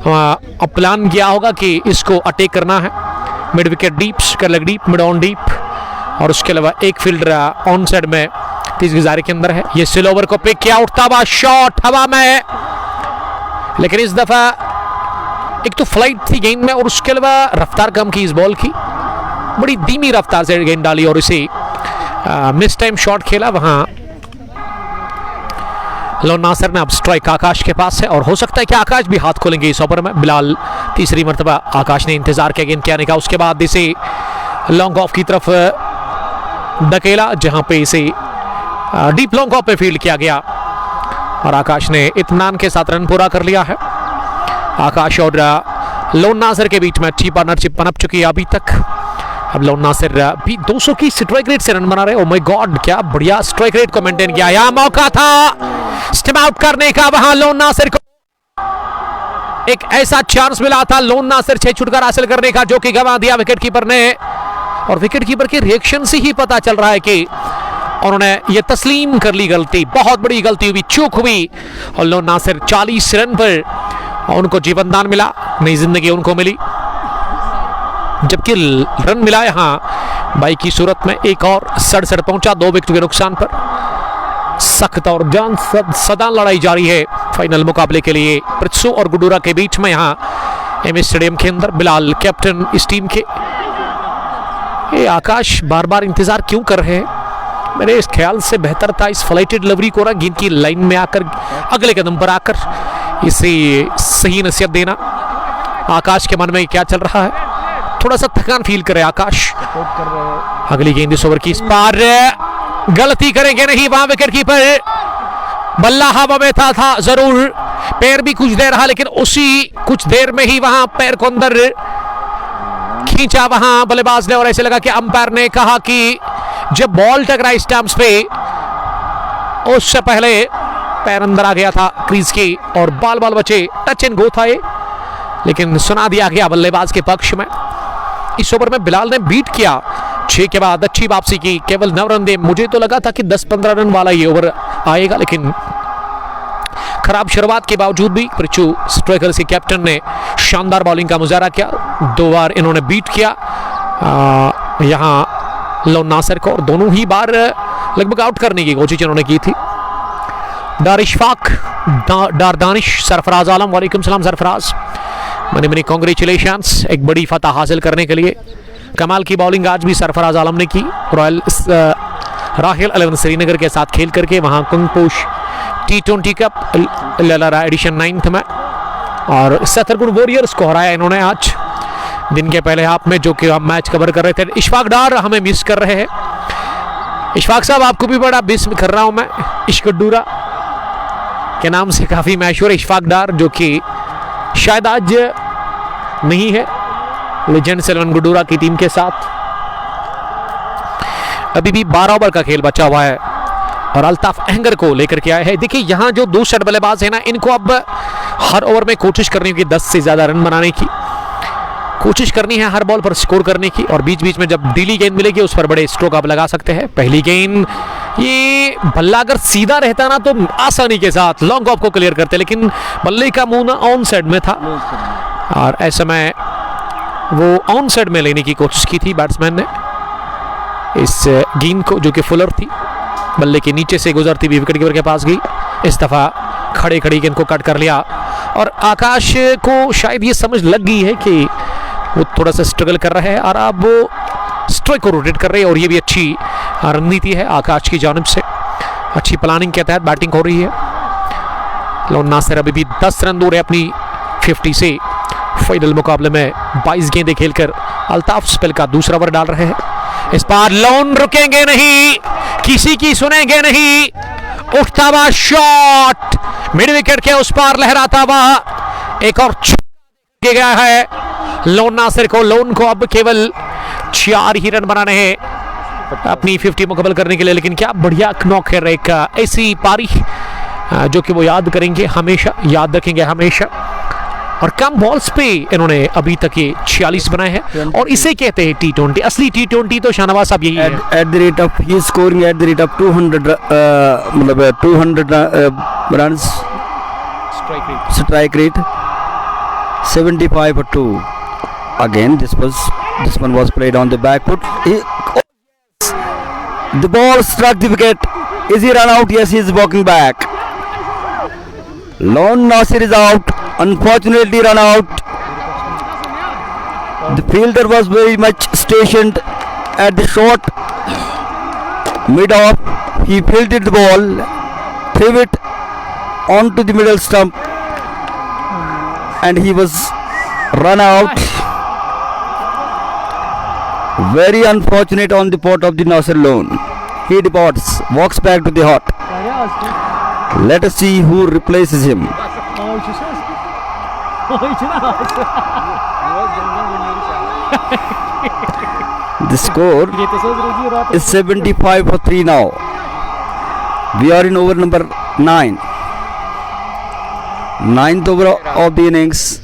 प्लान किया होगा कि इसको अटैक करना है. मिड विकेट डीप, कर लग डीप, मिड ऑन डीप. और उसके अलावा एक फील्डर ऑन साइड में 30 गुजारे के अंदर है। ये स्लो ओवर को पिक किया, उठता हुआ शॉट हवा में, लेकिन इस दफा एक तो फ्लाइट थी गेंद में और उसके अलावा रफ्तार कम की इस बॉल की, बड़ी धीमी रफ्तार से गेंद डाली और इसे मिस टाइम शॉट खेला। वहां लोन नासिर ने अब स्ट्राइक आकाश के पास है और हो सकता है कि आकाश भी हाथ खोलेंगे इस ओवर में। बिलाल तीसरी मरतबा आकाश ने इंतजार किया गेंद के आने का, उसके बाद इसे लॉन्ग ऑफ की तरफ धकेला जहां पे इसे डीप लॉन्ग ऑफ पे फील्ड किया गया और आकाश ने इत्मीनान के साथ रन पूरा कर लिया है। आकाश और लोन नासिर के बीच में अच्छी पार्टनरशिप पनप चुकी है अभी तक। अब लोन नासिर भी 200 की स्ट्राइक रेट से रन बना रहे। ओ माय गॉड, क्या बढ़िया स्ट्राइक रेट को मेंटेन किया। यहां मौका था स्टेप आउट करने का, वहां लोन नासिर को एक ऐसा चांस मिला था लोन नासिर से छुटकारा हासिल करने का, जो कि गंवा दिया विकेट कीपर ने। और विकेट कीपर के रिएक्शन से ही पता चल रहा है कि उन्होंने ये तस्लीम कर ली गलती, बहुत बड़ी गलती हुई, चूक हुई। और लोन नासिर 40 रन पर उनको जीवन दान मिला, नई जिंदगी उनको मिली, जबकि रन मिला यहां बाई की सूरत में एक और 67 पहुंचा 2 विकेट के नुकसान पर। सख्त और जान सदा लड़ाई जारी है फाइनल मुकाबले के लिए पृथ्वी और गुडूरा के बीच में यहां एम स्टेडियम के अंदर। बिलाल कैप्टन इस टीम के। ये आकाश बार बार इंतजार क्यों कर रहे हैं? मेरे इस ख्याल से बेहतर था इस फ्लाइटेड डिलीवरी को गेंद की लाइन में आकर अगले कदम पर आकर इसे सही नसीहत देना। आकाश के मन में क्या चल रहा है? थोड़ा सा थकान फील करे आकाश। अगली गेंद इस ओवर की, इस पार गलती करेंगे नहीं, वहां विकेट कीपर बल्ला हवा में था जरूर, पैर भी कुछ देर रहा, लेकिन उसी कुछ देर में ही वहां पैर को अंदर खींचा वहां बल्लेबाज ने और ऐसे लगा कि अंपायर ने कहा कि जब बॉल टकराई स्टंप्स पे उससे पहले पैर अंदर आ गया था क्रीज की और बाल बचे। टच एंड गो था ये, लेकिन सुना दिया गया बल्लेबाज के पक्ष में। इस ओवर में बिलाल ने बीट किया, 6 के बाद अच्छी वापसी की, केवल 9 रन दे। मुझे तो लगा था कि 10-15 रन वाला ये ओवर आएगा, लेकिन खराब शुरुआत के बावजूद भी पृथ्वी स्ट्राइकर्स के कैप्टन ने शानदार बॉलिंग का मुजाहरा किया। 2 बार इन्होंने बीट किया यहां लोन नासिर को और दोनों ही बार लगभग आउट करने की कोशिश इन्होंने की थी। दानिश सरफराज आलम, वालेकुम सलाम सरफराज, मनी कॉन्ग्रेचुलेशंस एक बड़ी फतह हासिल करने के लिए। कमाल की बॉलिंग आज भी सरफराज आलम ने की, राहिल 11 श्रीनगर के साथ खेल करके वहां कुंगपोश T20 कप ललरा एडिशन 9th में और सतरगुण वॉरियर्स को हराया इन्होंने आज दिन के पहले हाफ में, जो कि हम मैच कवर कर रहे थे। इशफाक डार हमें मिस कर रहे हैं। इशफाक साहब, आपको भी बड़ा मिस कर रहा हूं मैं। इश्कड्डूरा के नाम से काफी मशहूर इशफाक डार, जो कि शायद आज नहीं है लेजेंड्स 11 गुडूरा की टीम के साथ। अभी भी 12 ओवर का खेल बचा हुआ है और अल्ताफ अहंगर को लेकर के आए हैं। देखिए यहाँ जो 2 शट बल्लेबाज है ना, इनको अब हर ओवर में कोशिश करनी होगी 10 से ज्यादा रन बनाने की, कोशिश करनी है हर बॉल पर स्कोर करने की। और बीच बीच में जब डीली गेंद मिलेगी उस पर बड़े स्ट्रोक आप लगा सकते हैं। पहली गेंद ये बल्ला अगर सीधा रहता ना तो आसानी के साथ लॉन्ग ऑफ को क्लियर करते, लेकिन बल्ले का मुंह ना ऑन साइड में था और ऐसे में वो ऑन साइड में लेने की कोशिश की थी बैट्समैन ने इस गेंद को, जो कि फुलर थी, बल्ले के नीचे से गुजरती हुई विकेट कीपर के पास गई। इस दफा खड़े गेंद को कट कर लिया और आकाश को शायद ये समझ लग गई है कि वो थोड़ा सा स्ट्रगल कर रहे हैं और अब वो स्ट्राइक को रोटेट कर रहे हैं और ये भी अच्छी रणनीति है आकाश की जानिब से। अच्छी प्लानिंग के तहत बैटिंग हो रही है। लोन नासिर अभी भी 10 रन दूर है अपनी 50 से। फाइनल मुकाबले में 22 गेंदें खेलकर अल्ताफ स्पेल का दूसरा ओवर डाल रहे हैं। इस बार लोन रुकेंगे नहीं, किसी की सुनेंगे नहीं, उठता हुआ शॉट मिड विकेट के उस पार लहराता हुआ एक और गया है लोन नासिर को। लोन को अब केवल 4 ही रन बनाने हैं अपनी 50 मुकम्मल करने के लिए, लेकिन क्या बढ़िया नॉक है, एक ऐसी पारी जो कि वो याद करेंगे हमेशा, याद रखेंगे हमेशा। और कम बॉल्स पे इन्होंने अभी तक ये 46 बनाए हैं और इसे कहते हैं T20। असली T20 तो शाहनवाज साहब यही है। At the rate of he scoring at the rate of 200 मतलब 200 runs strike rate 75/2। Again, this one was played on the back foot. The ball struck the wicket Is he run out? Yes, he is walking back. Lone Nasir is out. Unfortunately run out. The fielder was very much stationed at the short mid-off. He fielded the ball, threw it onto the middle stump, and he was run out. Very unfortunate on the part of the Nasir Lone. He departs, walks back to the hut. Let us see who replaces him. The score is 75 for 3 now. We are in over number 9. Ninth over of the innings.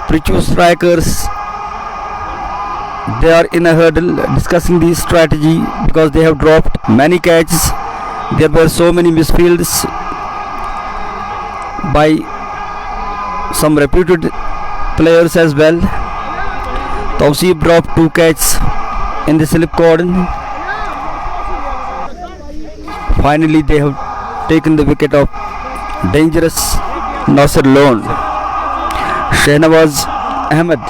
Prichu strikers, they are in a hurdle discussing the strategy because they have dropped many catches. There were so many misfields by some reputed players as well. Tawseef dropped 2 catches in the slip cordon. Finally they have taken the wicket of dangerous Nasir Lone. Shahnawaz Ahmed,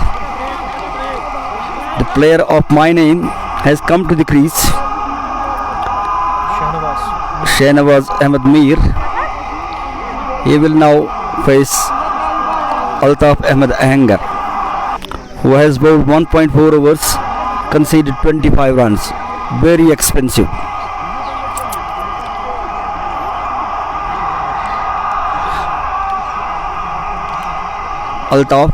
the player of my name, has come to the crease. Shahnawaz Ahmed Mir. He will now face Altaf Ahmed Ahangar, who has bowled 1.4 overs, conceded 25 runs. Very expensive. Altaf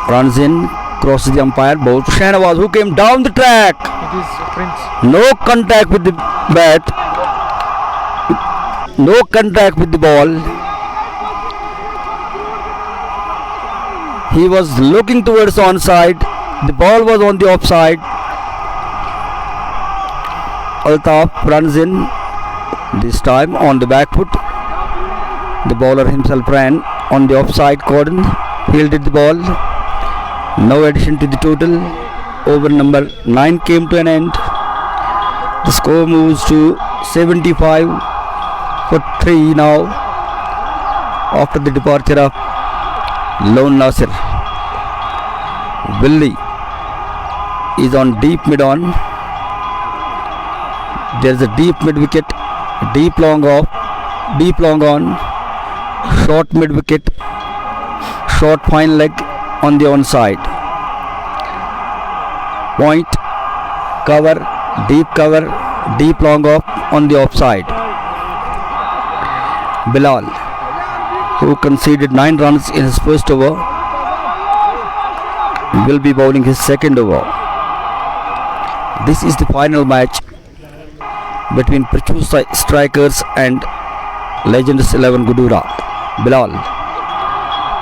runs in, crosses the umpire, bowls to Shahnawaz, who came down the track. It is Prince. No contact with the bat. No contact with the ball. He was looking towards onside. The ball was on the offside. Altaf runs in, this time on the back foot. The bowler himself ran on the offside cordon, fielded the ball. No addition to the total. Over number 9 came to an end. The score moves to 75 for 3 now after the departure of Lone Nasir. Willie is on deep mid on. There is a deep mid wicket, deep long off, deep long on, short mid wicket, short fine leg on the onside. Point, cover, deep long off on the offside. Bilal, who conceded 9 runs in his first over, will be bowling his second over. This is the final match between Prichu strikers and Legends 11 Gudura. Bilal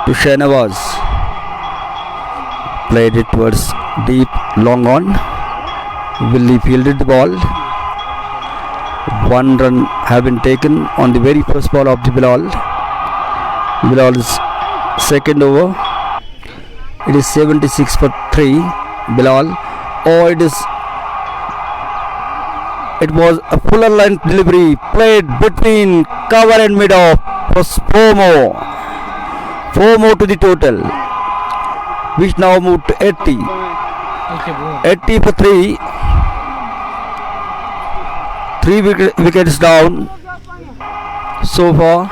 to Shahnawaz, played it towards deep long on. Willie fielded the ball. 1 run have been taken on the very first ball of the Bilal. Bilal's second over. It is 76 for 3. Bilal. Oh, it was a fuller length delivery played between cover and mid off for 4 more. 4 more to the total, which now moved to 80. 80 for 3. 3 wickets down so far.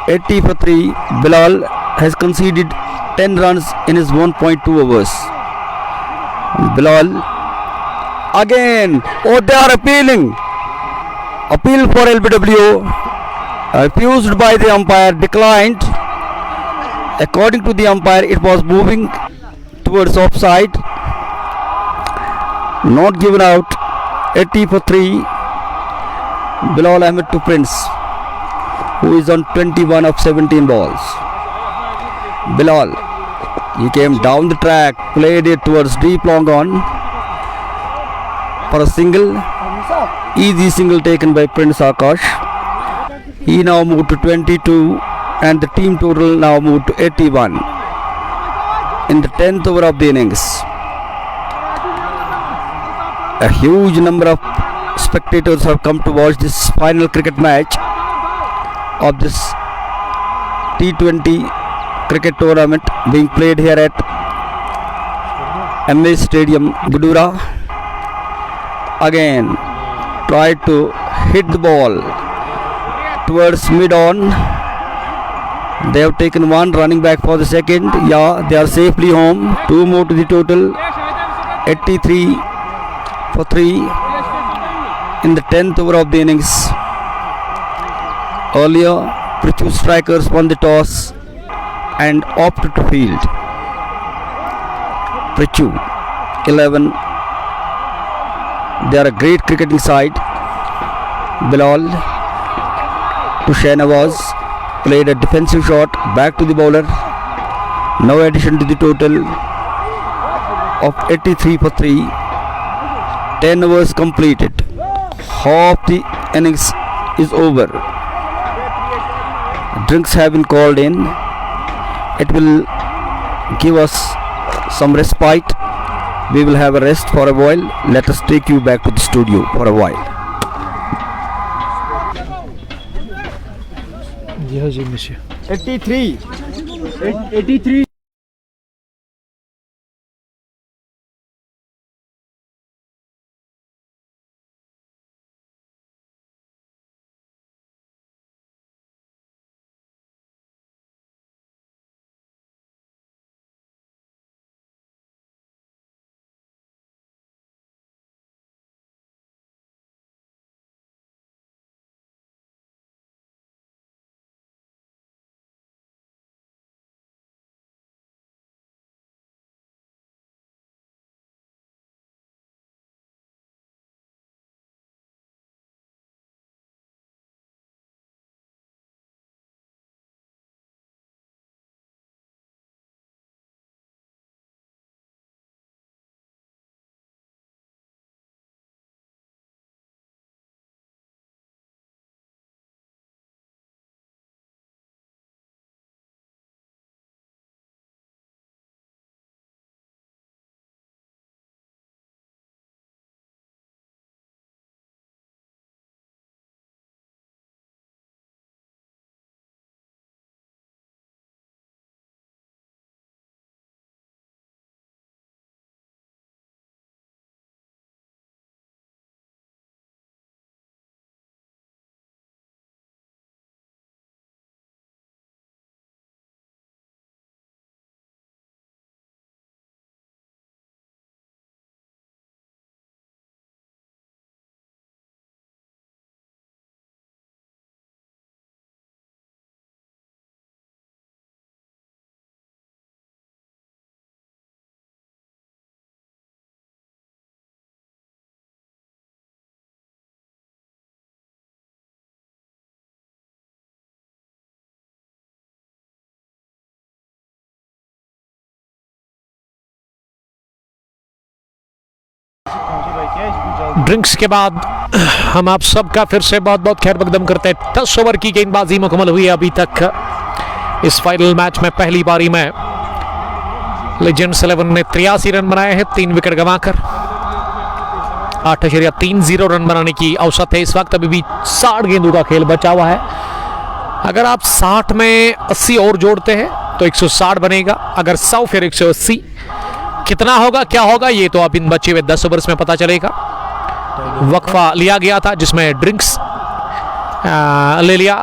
80 for 3. Bilal has conceded 10 runs in his 1.2 overs. Bilal again. Oh, they are appealing. Appeal for LBW. Refused by the umpire. Declined. According to the umpire, it was moving towards offside. Not given out. 80 for 3. Bilal Ahmed to Prince, who is on 21 of 17 balls. Bilal, he came down the track, played it towards deep long on for a single. Easy single taken by Prince Akash. He now moved to 22 and the team total now moved to 81 in the 10th over of the innings. A huge number of spectators have come to watch this final cricket match of this T20 cricket tournament being played here at MS Stadium, Gudura. Again, tried to hit the ball towards mid-on. They have taken one, running back for the second. Yeah, they are safely home. 2 more to the total. 83 for 3 in the 10th over of the innings. Earlier, Prithu strikers won the toss and opted to field. Prithu 11. They are a great cricketing side. Bilal to Shahnawaz, played a defensive shot back to the bowler. No addition to the total of 83 for 3. 10 overs completed. Half the innings is over. Drinks have been called in. It will give us some respite. We will have a rest for a while. Let us take you back to the studio for a while. Yes, monsieur. 83. 83. Drinks के बाद हम आप सबका फिर से बहुत बहुत खैर मकदम करते हैं। 10 ओवर की गेंदबाजी मुकम्मल हुई है अभी तक इस फाइनल मैच में। पहली पारी में लेजेंड्स 11 ने 83 रन बनाए हैं 3 विकेट गंवाकर। 8.30 रन बनाने की औसत है इस वक्त। अभी भी 60 गेंदों का खेल बचा हुआ है। अगर आप 60 में 80 और जोड़ते हैं तो 160 बनेगा। अगर 100 फिर 180 कितना होगा क्या होगा ये तो अब इन बचे हुए 10 ओवर्स में पता चलेगा। वक्फा लिया गया था जिसमें ड्रिंक्स ले लिया,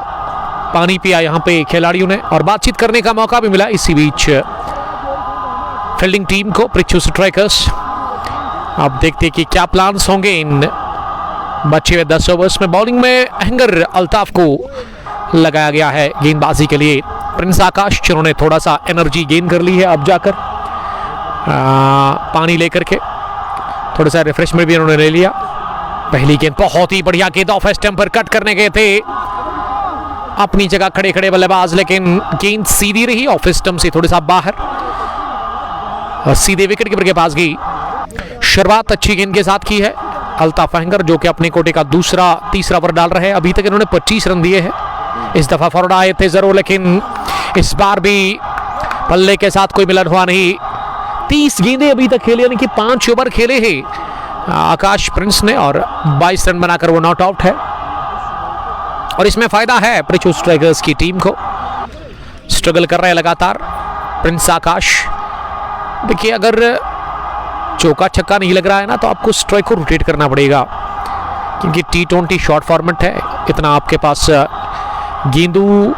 पानी पिया यहाँ पे खिलाड़ियों ने और बातचीत करने का मौका भी मिला। इसी बीच फील्डिंग टीम को पृथ्वी स्ट्राइकर्स अब देखते हैं कि क्या प्लान्स होंगे इन बचे हुए 10 ओवर्स में। बॉलिंग में अहंगर अल्ताफ को लगाया गया है गेंदबाजी के लिए। प्रिंस आकाश जिन्होंने थोड़ा सा एनर्जी गेन कर ली है अब जाकर पानी लेकर के थोड़ा सा रिफ्रेशमेंट भी उन्होंने ले लिया। पहली गेंद बहुत ही बढ़िया गेंद ऑफ स्टंप पर कट करने गए थे अपनी जगह खड़े खड़े बल्लेबाज, लेकिन गेंद सीधी रही ऑफ स्टंप से थोड़ा सा बाहर और सीधे विकेट कीपर के पास गई। शुरुआत अच्छी गेंद के साथ की है अल्ताफ अहंगर जो कि अपने कोटे का तीसरा ओवर डाल रहे हैं। अभी तक इन्होंने 25 रन दिए हैं। इस दफा फॉरवर्ड आए थे जरूर लेकिन इस बार भी पल्ले के साथ कोई मिलन हुआ नहीं। 30 गेंदें अभी तक खेले यानी कि 5 ओवर खेले हैं आकाश प्रिंस ने और 22 रन बनाकर वो नॉट आउट है। और इसमें फायदा है पृथ्वी स्ट्राइकर्स की टीम को। स्ट्रगल कर रहे हैं लगातार प्रिंस आकाश। देखिए अगर चौका छक्का नहीं लग रहा है ना तो आपको स्ट्राइक को रोटेट करना पड़ेगा, क्योंकि T20 शॉर्ट फॉर्मेट है। इतना आपके पास गेंदू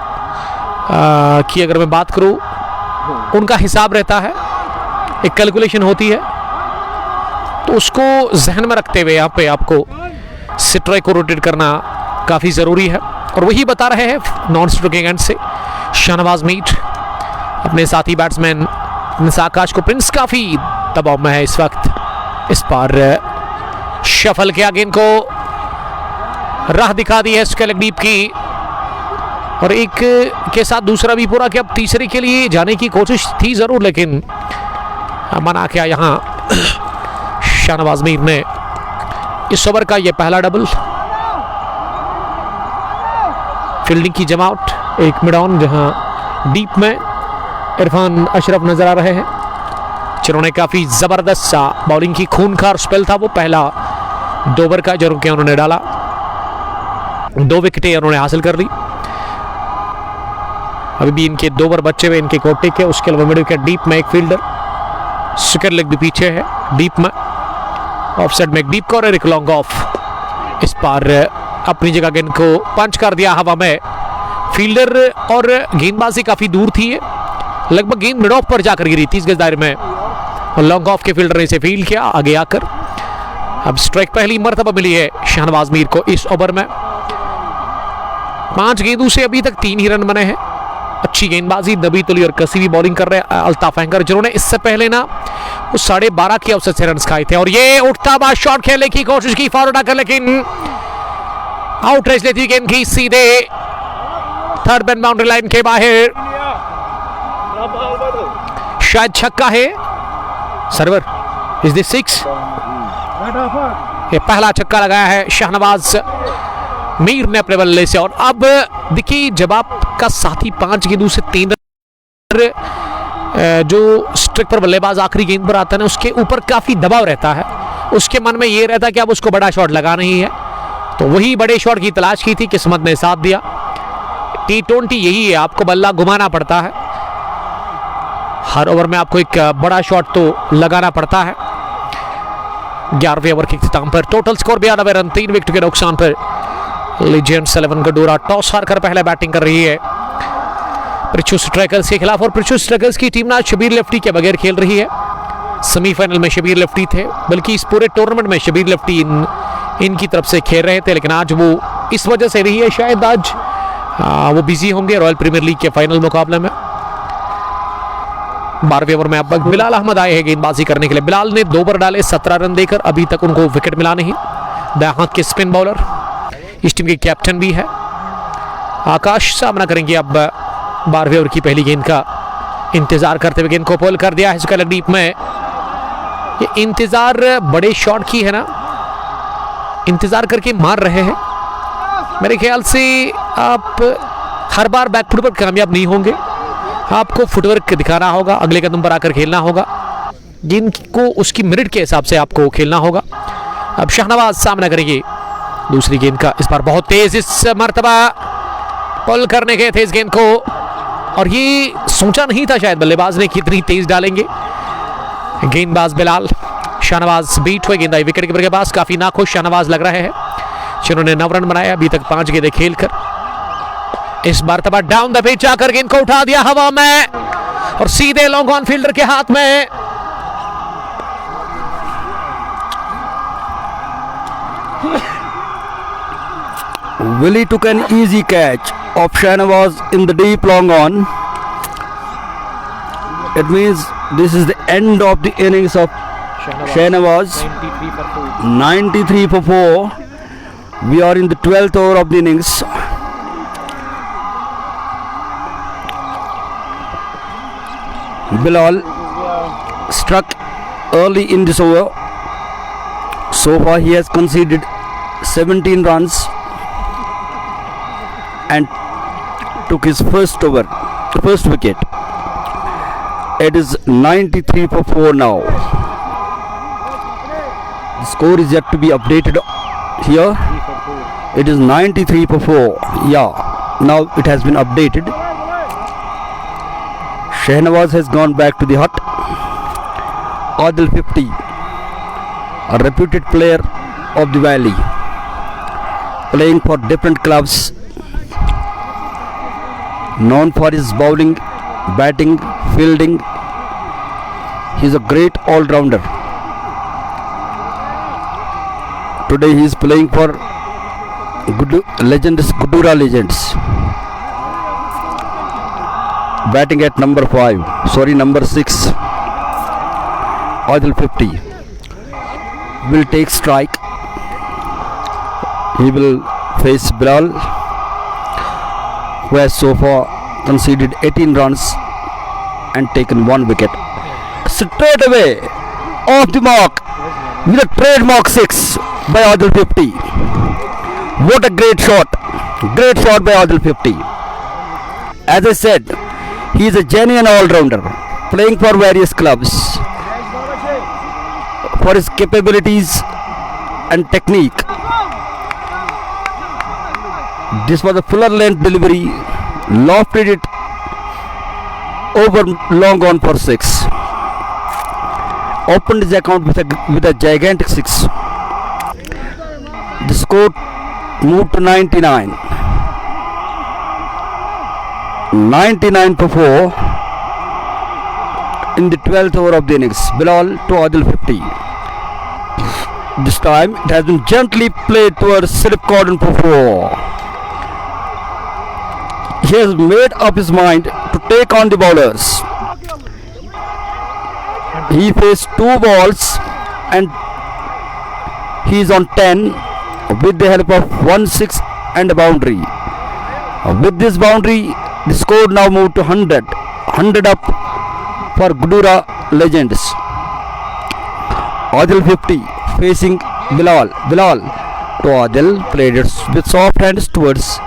की अगर मैं बात करूं, उनका हिसाब रहता है, एक कैलकुलेशन होती है, तो उसको जहन में रखते हुए यहाँ पे आपको स्ट्राइक को रोटेट करना काफ़ी ज़रूरी है। और वही बता रहे हैं नॉन स्ट्रोकिंग एंड से शाहनवाज मीर अपने साथी बैट्समैन प्रिंस आकाश को। प्रिंस काफ़ी दबाव में है इस वक्त। इस बार शफल किया गेंद को, राह दिखा दी है स्केलेगडीप की, और एक के साथ दूसरा भी पूरा कि अब तीसरे के लिए जाने की कोशिश थी ज़रूर, लेकिन मना किया यहाँ शाहनवाज मीर ने। इस ओवर का ये पहला डबल। फील्डिंग की जमावट, एक मिड ऑन जहां डीप में इरफान अशरफ नजर आ रहे हैं, जिन्होंने काफी जबरदस्त सा बॉलिंग की खूनखार स्पेल था वो पहला 2 ओवर का, जो कि उन्होंने डाला। 2 विकेटें उन्होंने हासिल कर ली। अभी भी इनके 2 ओवर बचे हुए इनके कोटे के। उसके अलावा मिड विकेट डीप में एक फील्डर, सेकंड लेग भी पीछे है डीप में, ऑफ साइड में एक डीप कॉर्नर, एक लॉन्ग ऑफ। इस बार अपनी जगह गेंद को पंच कर दिया हवा में। फील्डर और गेंदबाजी काफी दूर थी, लगभग गेंद मिड ऑफ पर जाकर गिरी 30 गज दायरे में, और लॉन्ग ऑफ के फील्डर ने इसे फील्ड किया आगे आकर। अब स्ट्राइक पहली मर्तबा मिली है शाहनवाज मीर को इस ओवर में। 5 गेंदों से अभी तक 3 ही रन बने हैं। अच्छी गेंदबाजी, दबी तुली और कसी भी बॉलिंग कर रहे हैं अल्ताफ एंकर, जिन्होंने इससे पहले ना वो 12.5 के औसत से रन खाए थे। और ये उठता हुआ शॉट खेलने की कोशिश की फॉरवर्ड आकर, लेकिन आउट रेस लेती गेंद की सीधे थर्ड मैन बाउंड्री लाइन के बाहर। शायद छक्का है सर्वर। Is this 6? ये पहला छक्का लगाया है शाहनवाज मीर ने अपने बल्ले से। और अब देखिए जब आपका साथी 5 गेंदों से 3 जो स्ट्रिक पर बल्लेबाज आखिरी गेंद पर आता है ना, उसके ऊपर काफी दबाव रहता है। उसके मन में ये रहता है कि अब उसको बड़ा शॉट लगाना ही है, तो वही बड़े शॉट की तलाश की थी, किस्मत ने साथ दिया। T20 यही है, आपको बल्ला घुमाना पड़ता है, हर ओवर में आपको एक बड़ा शॉट तो लगाना पड़ता है। 11वें ओवर के इख्तिताम पर टोटल स्कोर 92 रन, 3 विकेट के नुकसान पर लीजेंड्स 11 गडोरा टॉस हारकर पहले बैटिंग कर रही है पृथ्वी स्ट्राइकर्स के खिलाफ। और पृथ्वी स्ट्राइकर्स की टीम आज शबीर लेफ्टी के बगैर खेल रही है। सेमीफाइनल में शबीर लेफ्टी थे, बल्कि इस पूरे टूर्नामेंट में शबीर लेफ्टी इनकी तरफ से खेल रहे थे, लेकिन आज वो इस वजह से रही है, शायद आज वो बिजी होंगे रॉयल प्रीमियर लीग के फाइनल मुकाबले में। 12वें ओवर में अब बिलाल अहमद आए हैं गेंदबाजी करने के लिए। बिलाल ने 2 ओवर डाले, 17 रन देकर, अभी तक उनको विकेट मिला नहीं। दाएं हाथ के स्पिन बॉलर, इस टीम के कैप्टन भी है। आकाश सामना करेंगे अब 12वें ओवर की पहली गेंद का इंतजार करते हुए। गेंद को पोल कर दिया है इसका डीप में। ये इंतजार बड़े शॉट की है ना, इंतजार करके मार रहे हैं। मेरे ख्याल से आप हर बार बैकफुट पर कामयाब नहीं होंगे, आपको फुटवर्क दिखाना होगा, अगले कदम पर आकर खेलना होगा, गेंद को उसकी मिनट के हिसाब से आपको खेलना होगा। अब शाहनवाज सामना करेंगे दूसरी गेंद का। इस बार बहुत तेज इस मर्तबा पुल करने गए थे इस गेंद को, और ये सोचा नहीं था शायद बल्लेबाज ने कितनी तेज डालेंगे। गेंदबाज बिलाल, शाहनवाज बीट हुए, गेंद आई विकेट कीपर के पास। काफी नाखुश शाहनवाज लग रहे हैं, जिन्होंने 9 रन बनाए अभी तक 5 गेंदें खेलकर। इस बार तब डाउन द पिच आकर गेंद को उठा दिया हवा में, और सीधे लॉन्ग ऑन फील्डर के हाथ में। Willie took an easy catch of Shahnawaz in the deep long on. It means this is the end of the innings of Shahnawaz. 93 for 4. We are in the 12th over of the innings. Bilal struck early in this over. So far he has conceded 17 runs and took his first wicket. It is 93 for 4 now. The score is yet to be updated here. It is 93 for 4. Yeah, now it has been updated. Shehnawaz has gone back to the hut. Adil 50, a reputed player of the valley, playing for different clubs, known for his bowling, batting, fielding. He is a great all-rounder. Today he is playing for Gudura Legends. Batting at number 6. Adil 50 will take strike. He will face Bilal, who has so far conceded 18 runs and taken 1 wicket. Straight away off the mark with a trademark 6 by Adil 50. What a great shot! Great shot by Adil 50. As I said, he is a genuine all-rounder, playing for various clubs. For his capabilities and technique, this was a fuller length delivery, lofted it over long on for 6. Opened his account with a gigantic 6. The score moved to 99. 99 for 4 in the 12th over of the innings. Bilal to Adil 50. This time it has been gently played towards Silip Cordon for 4. He has made up his mind to take on the bowlers. He faced 2 balls and he is on 10 with the help of 1 6 and a boundary. With this boundary, the score now moved to 100. 100 up for Gudura Legends. Adil 50 facing Bilal. Bilal to Adil, played it with soft hands towards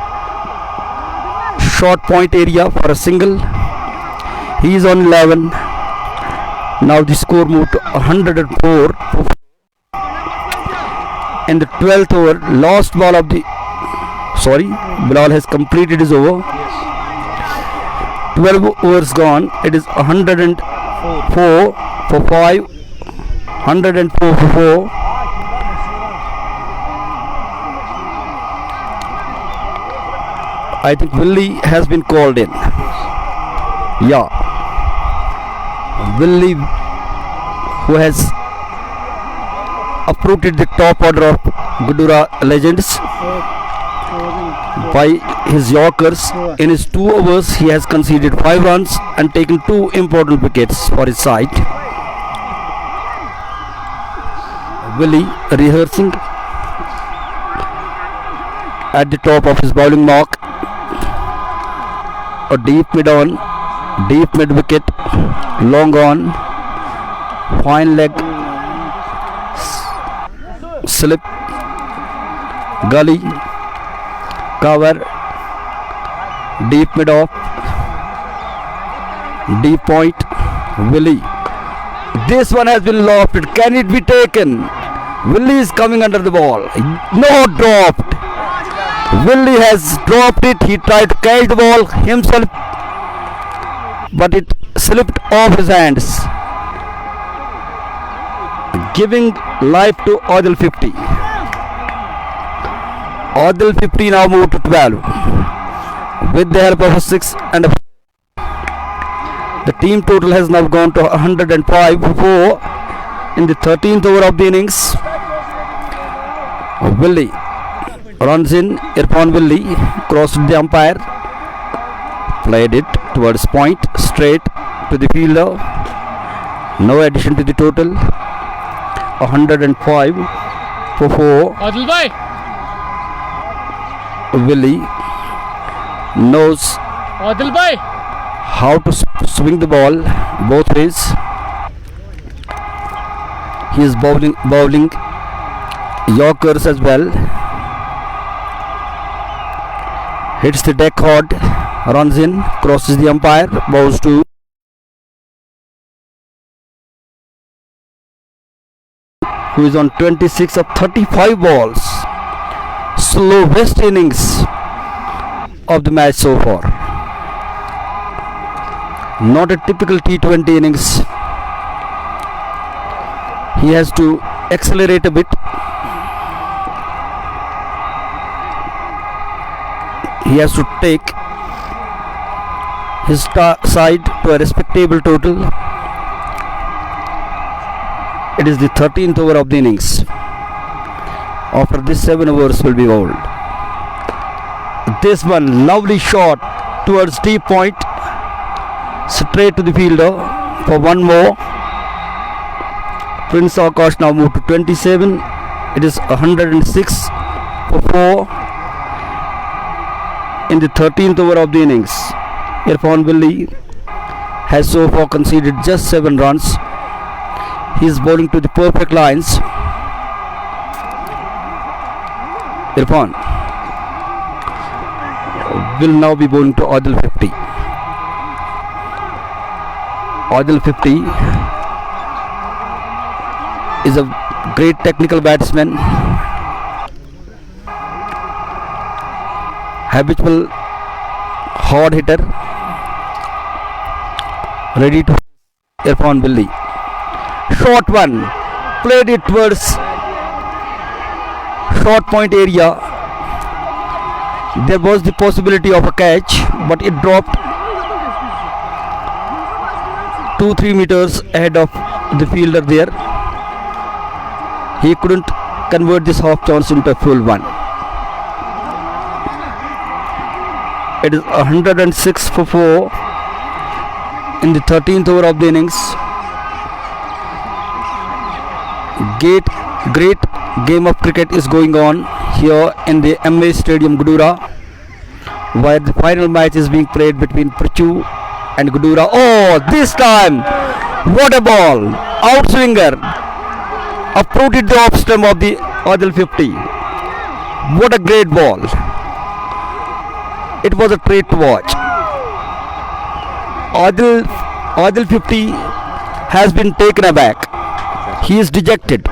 short point area for a single. He is on 11. Now the score moved to 104 in the 12th over. Last ball of the Bilal has completed his over. 12 overs gone. It is 104 for 5. 104 for 4. I think Willie has been called in. Yeah. Willie, who has uprooted the top order of Gudura Legends by his Yorkers. In his 2 overs, he has conceded 5 runs and taken 2 important wickets for his side. Willie rehearsing at the top of his bowling mark. A deep mid on, deep mid wicket, long on, fine leg, slip, gully, cover, deep mid off, deep point. Willie, this one has been lofted. Can it be taken? Willie is coming under the ball. No, dropped. Willie has dropped it. He tried to catch the ball himself, but it slipped off his hands, giving life to Adil 50. Adil 50 now moved to 12 with the help of a 6 and a 4. The team total has now gone to 105 for 4 in the 13th over of the innings. Willie runs in. Irfan Willie crossed the umpire, played it towards point, straight to the fielder. No addition to the total. 105 for 4. Adil bhai. Willie knows Adil bhai. how to swing the ball both ways. He is bowling Yorkers as well. Hits the deck hard, runs in, crosses the umpire, bows to who is on 26 of 35 balls. Slowest innings of the match so far. Not a typical T20 innings. He has to accelerate a bit. He has to take his side to a respectable total. It is the 13th over of the innings. After this 7 overs will be bowled. This one, lovely shot towards deep point, straight to the fielder for one more. Prince Akash now moved to 27. It is 106 for 4 in the 13th over of the innings. Irfan Billy has so far conceded just 7 runs. He is bowling to the perfect lines. Irfan will now be bowling to Adil 50. Adil 50 is a great technical batsman, habitual hard hitter, ready to Irfan Billy. Short one, played it towards short point area. There was the possibility of a catch, but it dropped 2-3 meters ahead of the fielder there. He couldn't convert this half chance into a full one. It is 106 for 4 in the 13th over of the innings. Great game of cricket is going on here in the MA Stadium, Gudura, where the final match is being played between Prachu and Gudura. Oh, this time, what a ball! Outswinger, uprooted the off stump of the Adil 50. What a great ball! It was a treat to watch. Adil 50 has been taken aback. He is dejected,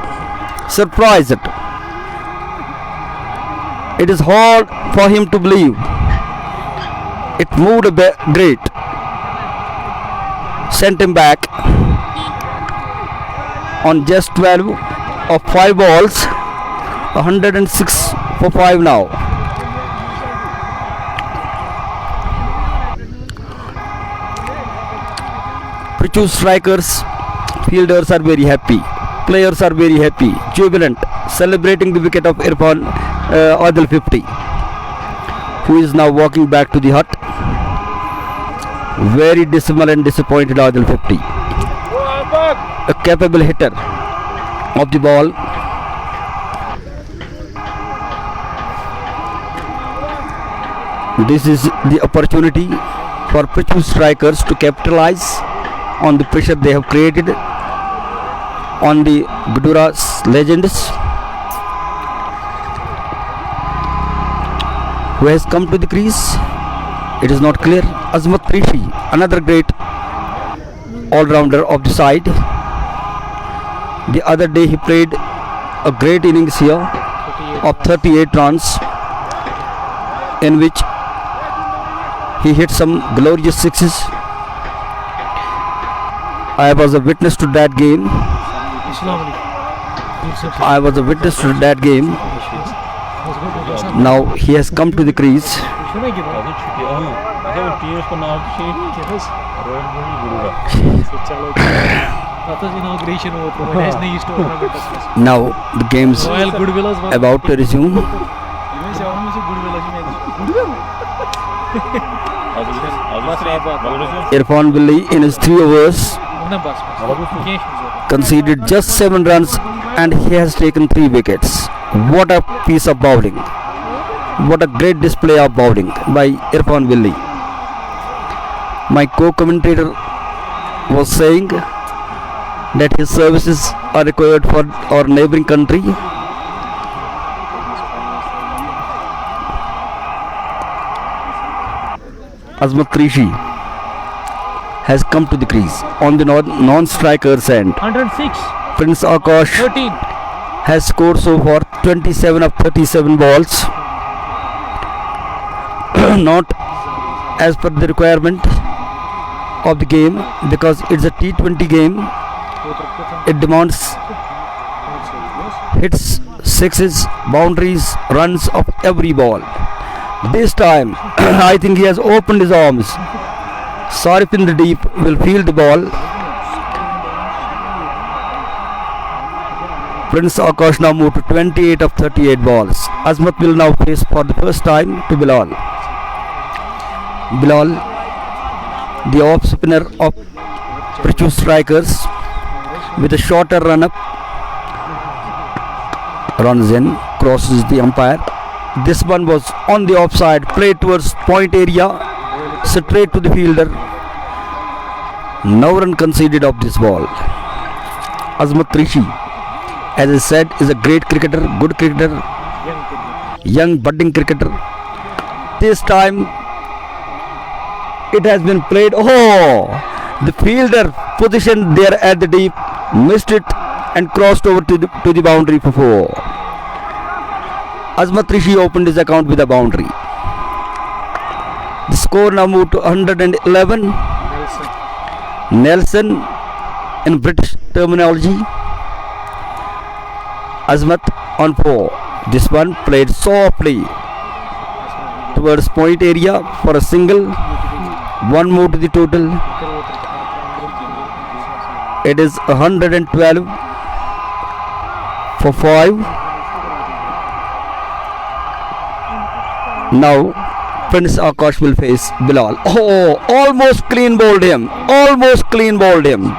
surprised. It is hard for him to believe. It moved a bit great. Sent him back on just 12 of 5 balls. 106 for 5 now. Prachu strikers, fielders are very happy. Players are very happy, jubilant, celebrating the wicket of Irfan Adil 50, who is now walking back to the hut. Very dismal and disappointed Adil 50. A capable hitter of the ball. This is the opportunity for Prachu strikers to capitalize on the pressure they have created on the Gudura's legends, who has come to the crease. It is not clear. Azmat Rishi, another great all-rounder of the side. The other day he played a great innings here of 38 runs, in which he hit some glorious sixes. I was a witness to that game. Now he has come to the crease. Now the game's about to resume. Irfan Billy in his 3 overs conceded just 7 runs and he has taken 3 wickets. What a piece of bowling. What a great display of bowling by Irfan Billy. My co-commentator was saying that his services are required for our neighboring country. Azmat Rishi has come to the crease on the non-striker's end. 106. Prince Akash 13. has scored so far 27 of 37 balls. Not as per the requirement of the game, because it's a T20 game. It demands hits, sixes, boundaries, runs of every ball. This time I think he has opened his arms. Sarif in the deep will field the ball. Prince Akash now moved to 28 of 38 balls. Azmat will now face for the first time to Bilal. Bilal, the off spinner of Prithu Strikers, with a shorter run up, runs in, crosses the umpire. This one was on the offside, played towards point area, straight to the fielder. No run conceded of this ball. Azmat Rishi, as I said, is a great cricketer, good cricketer, young budding cricketer. This time it has been played. Oh, the fielder positioned there at the deep, missed it and crossed over to the boundary for 4. Azmat Rishi opened his account with a boundary. The score now moved to 111. Nelson in British terminology. Azmat on 4. This one played softly towards point area for a single. One more to the total. It is 112 for 5. Now Prince Akash will face Bilal. Oh, almost clean bowled him. Almost clean bowled him.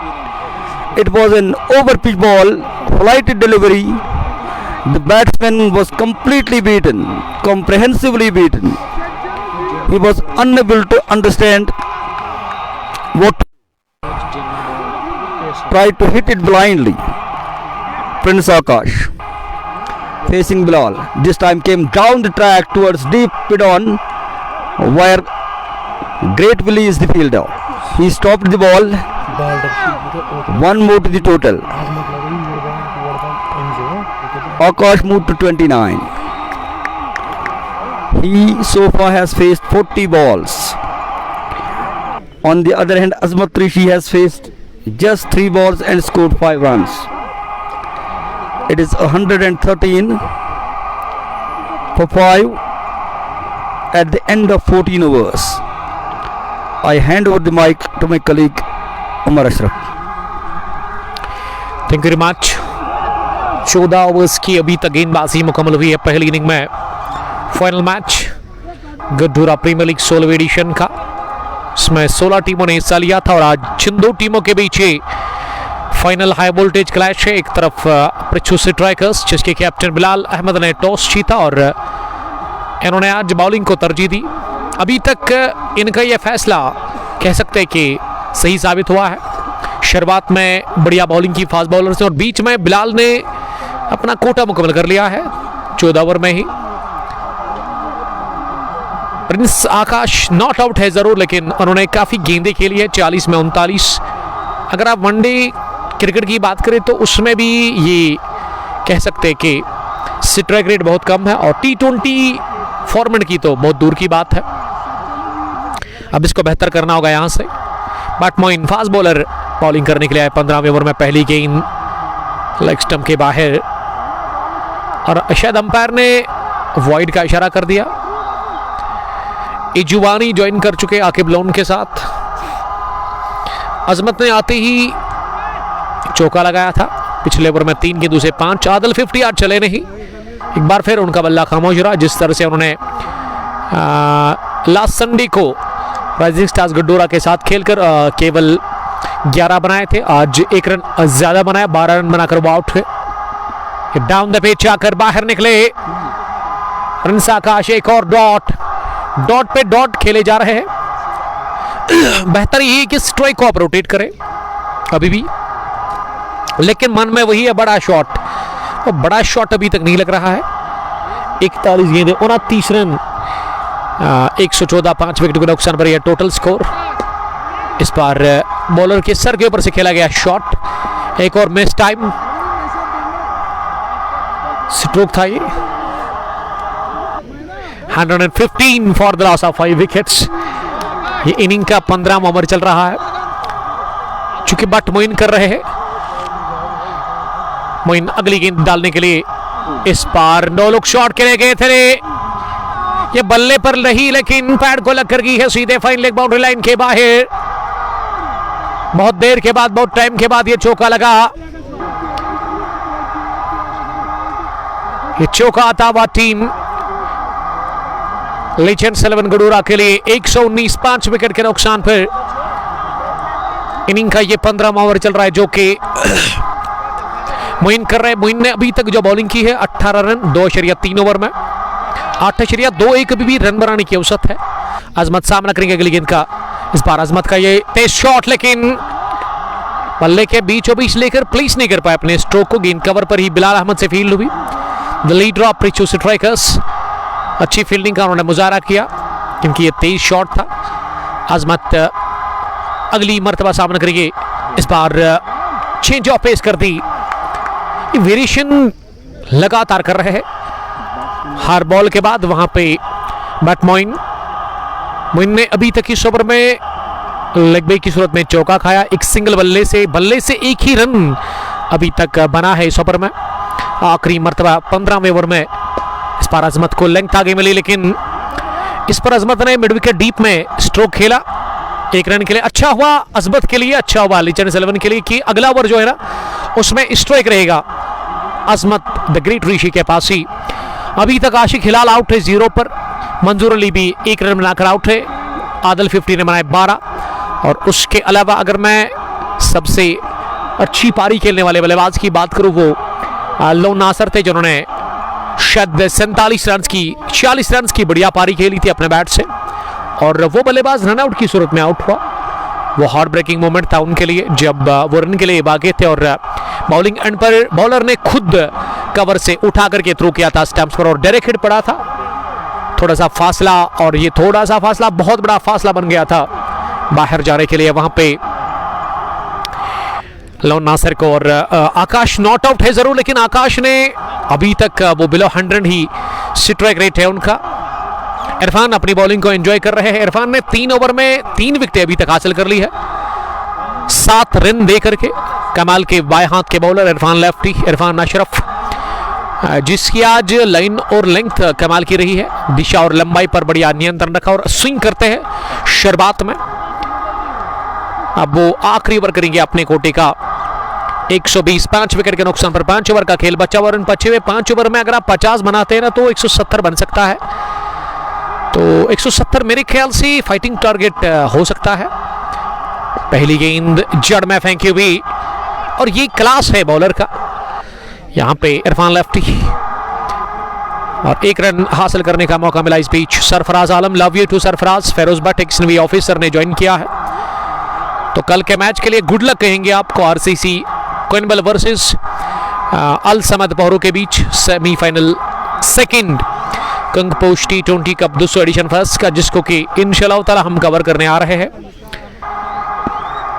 It was an over pitch ball, flighted delivery. The batsman was completely beaten, comprehensively beaten. He was unable to understand what. Tried to hit it blindly. Prince Akash facing Bilal. This time came down the track towards deep mid-on, where Great Willie is the fielder. He stopped the ball. One more to the total. Akash moved to 29. He so far has faced 40 balls. On the other hand, Azmat Rishi has faced just 3 balls and scored 5 runs. It is 113 for 5 at the end of 14 overs. I hand over the mic to my colleague Umar Ashraf. Thank you very much. 14 overs की अभी तक गेंदबाजी मुकम्मल हुई है पहली inning में। Final match Gadoora premier league 16वें एडिशन का, इसमें 16 टीमों ने हिस्सा लिया था और आज जिन 2 टीमों के बीच फाइनल हाई वोल्टेज क्लैश है। एक तरफ पृथ्वी स्ट्राइकर्स जिसके कैप्टन बिलाल अहमद ने टॉस जीता और इन्होंने आज बॉलिंग को तरजीह दी। अभी तक इनका यह फैसला कह सकते हैं कि सही साबित हुआ है। शुरुआत में बढ़िया बॉलिंग की फास्ट बॉलर से और बीच में बिलाल ने अपना कोटा मुकम्मल कर लिया है 14 ओवर में ही। प्रिंस आकाश नॉट आउट है जरूर, लेकिन उन्होंने काफ़ी गेंदें खेली है, 40 में 39। अगर आप वनडे क्रिकेट की बात करें तो उसमें भी ये कह सकते हैं कि स्ट्राइक रेट बहुत कम है और T20 फॉर्मेट की तो बहुत दूर की बात है। अब इसको बेहतर करना होगा यहाँ से। But Moin fast bowler bowling करने के लिए आए 15वें ओवर में। पहली गेंद लेग स्टंप के बाहर और शायद अंपायर ने वॉइड का इशारा कर दिया। इजुवानी ज्वाइन कर चुके आकिब लोन के साथ। अजमत ने आते ही चौका लगाया था पिछले ओवर में 3 गेंदों से 5। आदल 50 आज चले नहीं, एक बार फिर उनका बल्ला खामोश रहा। जिस तरह से उन्होंने लास्ट संडे को राइजिंग स्टार्स गड्ढूरा के साथ खेलकर केवल 11 बनाए थे, आज 1 रन ज्यादा बनाया, 12 रन बनाकर वो आउट हुए। डाउन द पिच आकर बाहर निकले प्रिंस आकाश। एक और डॉट पे डॉट खेले जा रहे हैं। बेहतर यही है कि स्ट्राइक को आप रोटेट करें अभी भी, लेकिन मन में वही है बड़ा शॉट। और बड़ा शॉट अभी तक नहीं लग रहा है। 41 गेंदें 29 रन 114, 5 विकेट के नुकसान पर यह टोटल स्कोर। इस बार बॉलर के सर के ऊपर से खेला गया शॉट। एक और मिस टाइम। स्ट्रोक था ये। 115 for the loss of 5 wickets. ये इनिंग का 15वां ओवर चल रहा है, चूंकि बट मोइन कर रहे हैं। मोइन अगली गेंद डालने के लिए इस बार नो लुक शॉट के लिए गए थे। ये बल्ले पर नहीं, लेकिन पैड को लग कर गई है सीधे फाइन लेग बाउंड्री लाइन के बाहर। बहुत देर के बाद, बहुत टाइम के बाद ये चौका लगा। ये चौका आता हुआ टीम लेजेंड्स 11 गडूरा के लिए 119 5 विकेट के नुकसान पर। इनिंग का ये 15वां ओवर चल रहा है, जो कि मोइन कर रहे हैं। मोइन ने अभी तक जो बॉलिंग की है 18 रन 2.3 ओवर में, 8.21 अभी भी रन बनाने की औसत है। अजमत सामना करेंगे अगली गेंद का। इस बार अजमत का ये तेज शॉट, लेकिन बल्ले के बीचों बीच लेकर प्लेस नहीं कर पाए अपने स्ट्रोक को। गेंद कवर पर ही बिलाल अहमद से फील्ड हुई। The leader of Prichoo strikers, अच्छी फील्डिंग का उन्होंने मुजाहरा किया, क्योंकि ये तेज शॉट था। अजमत अगली मर्तबा सामना करेंगे। इस बार चेंज ऑफ पेस कर दी। वेरिएशन लगातार कर रहे हैं। हर बॉल के बाद वहां पे बैट मोइन ने अभी तक इस ओवर में लेग ब्रेक की सूरत में चौका खाया। एक सिंगल बल्ले से एक ही रन अभी तक बना है इस ओवर में। आखिरी मर्तबा 15वें ओवर में इस पर अजमत को लेंथ आगे मिली, लेकिन इस पर अजमत ने मिड विकेट डीप में स्ट्रोक खेला। 1 रन के लिए अच्छा हुआ अजमत के लिए, अच्छा हुआ लेजेंड्स 11 के लिए कि अगला ओवर जो है ना उसमें स्ट्राइक रहेगा अजमत द ग्रेट ऋषि के पास ही। अभी तक आशिक हिलाल आउट है 0 पर। मंजूर अली भी 1 रन बनाकर आउट है। आदिल 50 ने बनाए 12। और उसके अलावा अगर मैं सबसे अच्छी पारी खेलने वाले बल्लेबाज की बात करूं, वो लोन नासर थे, जिन्होंने शायद 47 रन की 46 रन की बढ़िया पारी खेली थी अपने बैट से। और वो बल्लेबाज रन आउट की सूरत में आउट हुआ। वो हार्ट ब्रेकिंग मोमेंट था उनके लिए, जब वो रन के लिए भागे थे और बॉलिंग एंड पर बॉलर ने खुद कवर से उठा करके थ्रो किया था स्टंप्स पर, और डायरेक्ट हिट पड़ा था। थोड़ा सा फासला, और ये थोड़ा सा फासला बहुत बड़ा फासला बन गया था बाहर जाने के लिए वहां पे लोन नासिर को। और आकाश नॉट आउट है जरूर, लेकिन आकाश ने अभी तक वो बिलो 100 ही स्ट्राइक रेट है उनका। इरफान अपनी बॉलिंग को एंजॉय कर रहे हैं। इरफान ने 3 ओवर में 3 विकेटें अभी तक हासिल कर ली है, 7 रन दे करके। कमाल के बाएं हाथ के बॉलर इरफान लेफ्टी, इरफान अशरफ, जिसकी आज लाइन और लेंथ कमाल की रही है। दिशा और लंबाई पर बढ़िया नियंत्रण रखा और स्विंग करते हैं शरबात में। अब वो आखिरी ओवर करेंगे अपने कोटे का 120 5 विकेट के नुकसान पर। 5 ओवर का खेल बचा हुआ, रन बचे हुए 5 ओवर में अगर आप 50 बनाते हैं ना तो 170 बन सकता है। तो 170 मेरे ख्याल से फाइटिंग टारगेट हो सकता है। पहली गेंद जड़ में फेंकी हुई, और ये क्लास है बॉलर का। यहां पे इरफान लेफ्टी, और 1 रन हासिल करने का मौका मिला इस बीच। Sarfaraz Alam, love you too Sarfaraz. Feroz Bhat एक नवी ऑफिसर ने ज्वाइन किया है, तो कल के मैच के लिए गुड लक कहेंगे आपको। आरसीसी कोइनबल वर्सेस अल समद पहरों के बीच semifinal second Kangposh T20 cup 200 edition first का, जिसको कि इंशाल्लाह ताला हम कवर करने आ रहे हैं।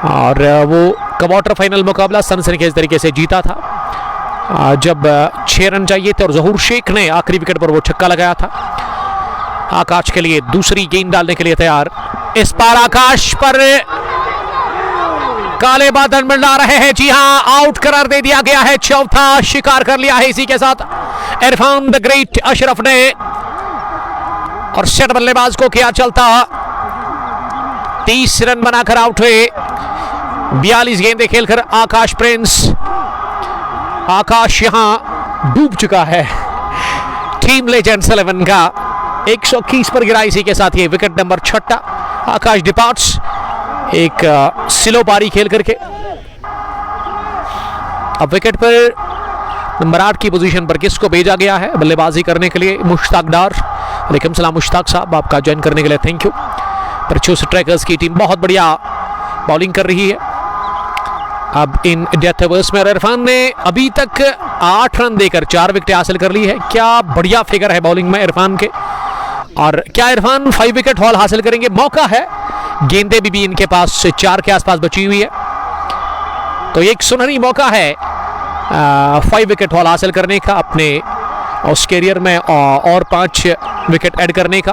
और वो क्वार्टर फाइनल मुकाबला सनसनी के इस तरीके से जीता था जब 6 रन चाहिए थे और जहूर शेख ने आखिरी विकेट पर वो छक्का लगाया था। आकाश के लिए दूसरी गेंद डालने के लिए तैयार। इस बार आकाश पर काले बादल मंडरा रहे हैं। जी हां, आउट करार दे दिया गया है। चौथा शिकार कर लिया है इसी के साथ इरफान द ग्रेट अशरफ ने, और सेट बल्लेबाज को किया चलता। 30 रन बनाकर आउट हुए। 42 गेंदें खेलकर आकाश प्रिंस। आकाश यहां डूब चुका है। टीम लेजेंड्स 11 का 121 पर गिरा। इसी के साथ ये विकेट नंबर 6 आकाश डिपार्ट्स एक स्लो पारी खेल करके। अब विकेट पर नंबर 8 की पोजीशन पर किसको भेजा गया है बल्लेबाजी करने के लिए? मुश्ताक डार। वालेकुम सलाम मुश्ताक साहब, आपका ज्वाइन करने के लिए थैंक यू। परचू स्ट्राइकर्स की टीम बहुत बढ़िया बॉलिंग कर रही है अब इन डेथ ओवर्स में। इरफान ने अभी तक 8 रन देकर 4 विकेट हासिल कर ली है। क्या बढ़िया फिगर है बॉलिंग में इरफान के। और क्या इरफान 5 विकेट हॉल हासिल करेंगे? मौका है, गेंदें भी इनके पास 4 के आसपास बची हुई है, तो एक सुनहरी मौका है 5 विकेट हॉल हासिल करने का अपने उस कैरियर में और 5 विकेट ऐड करने का,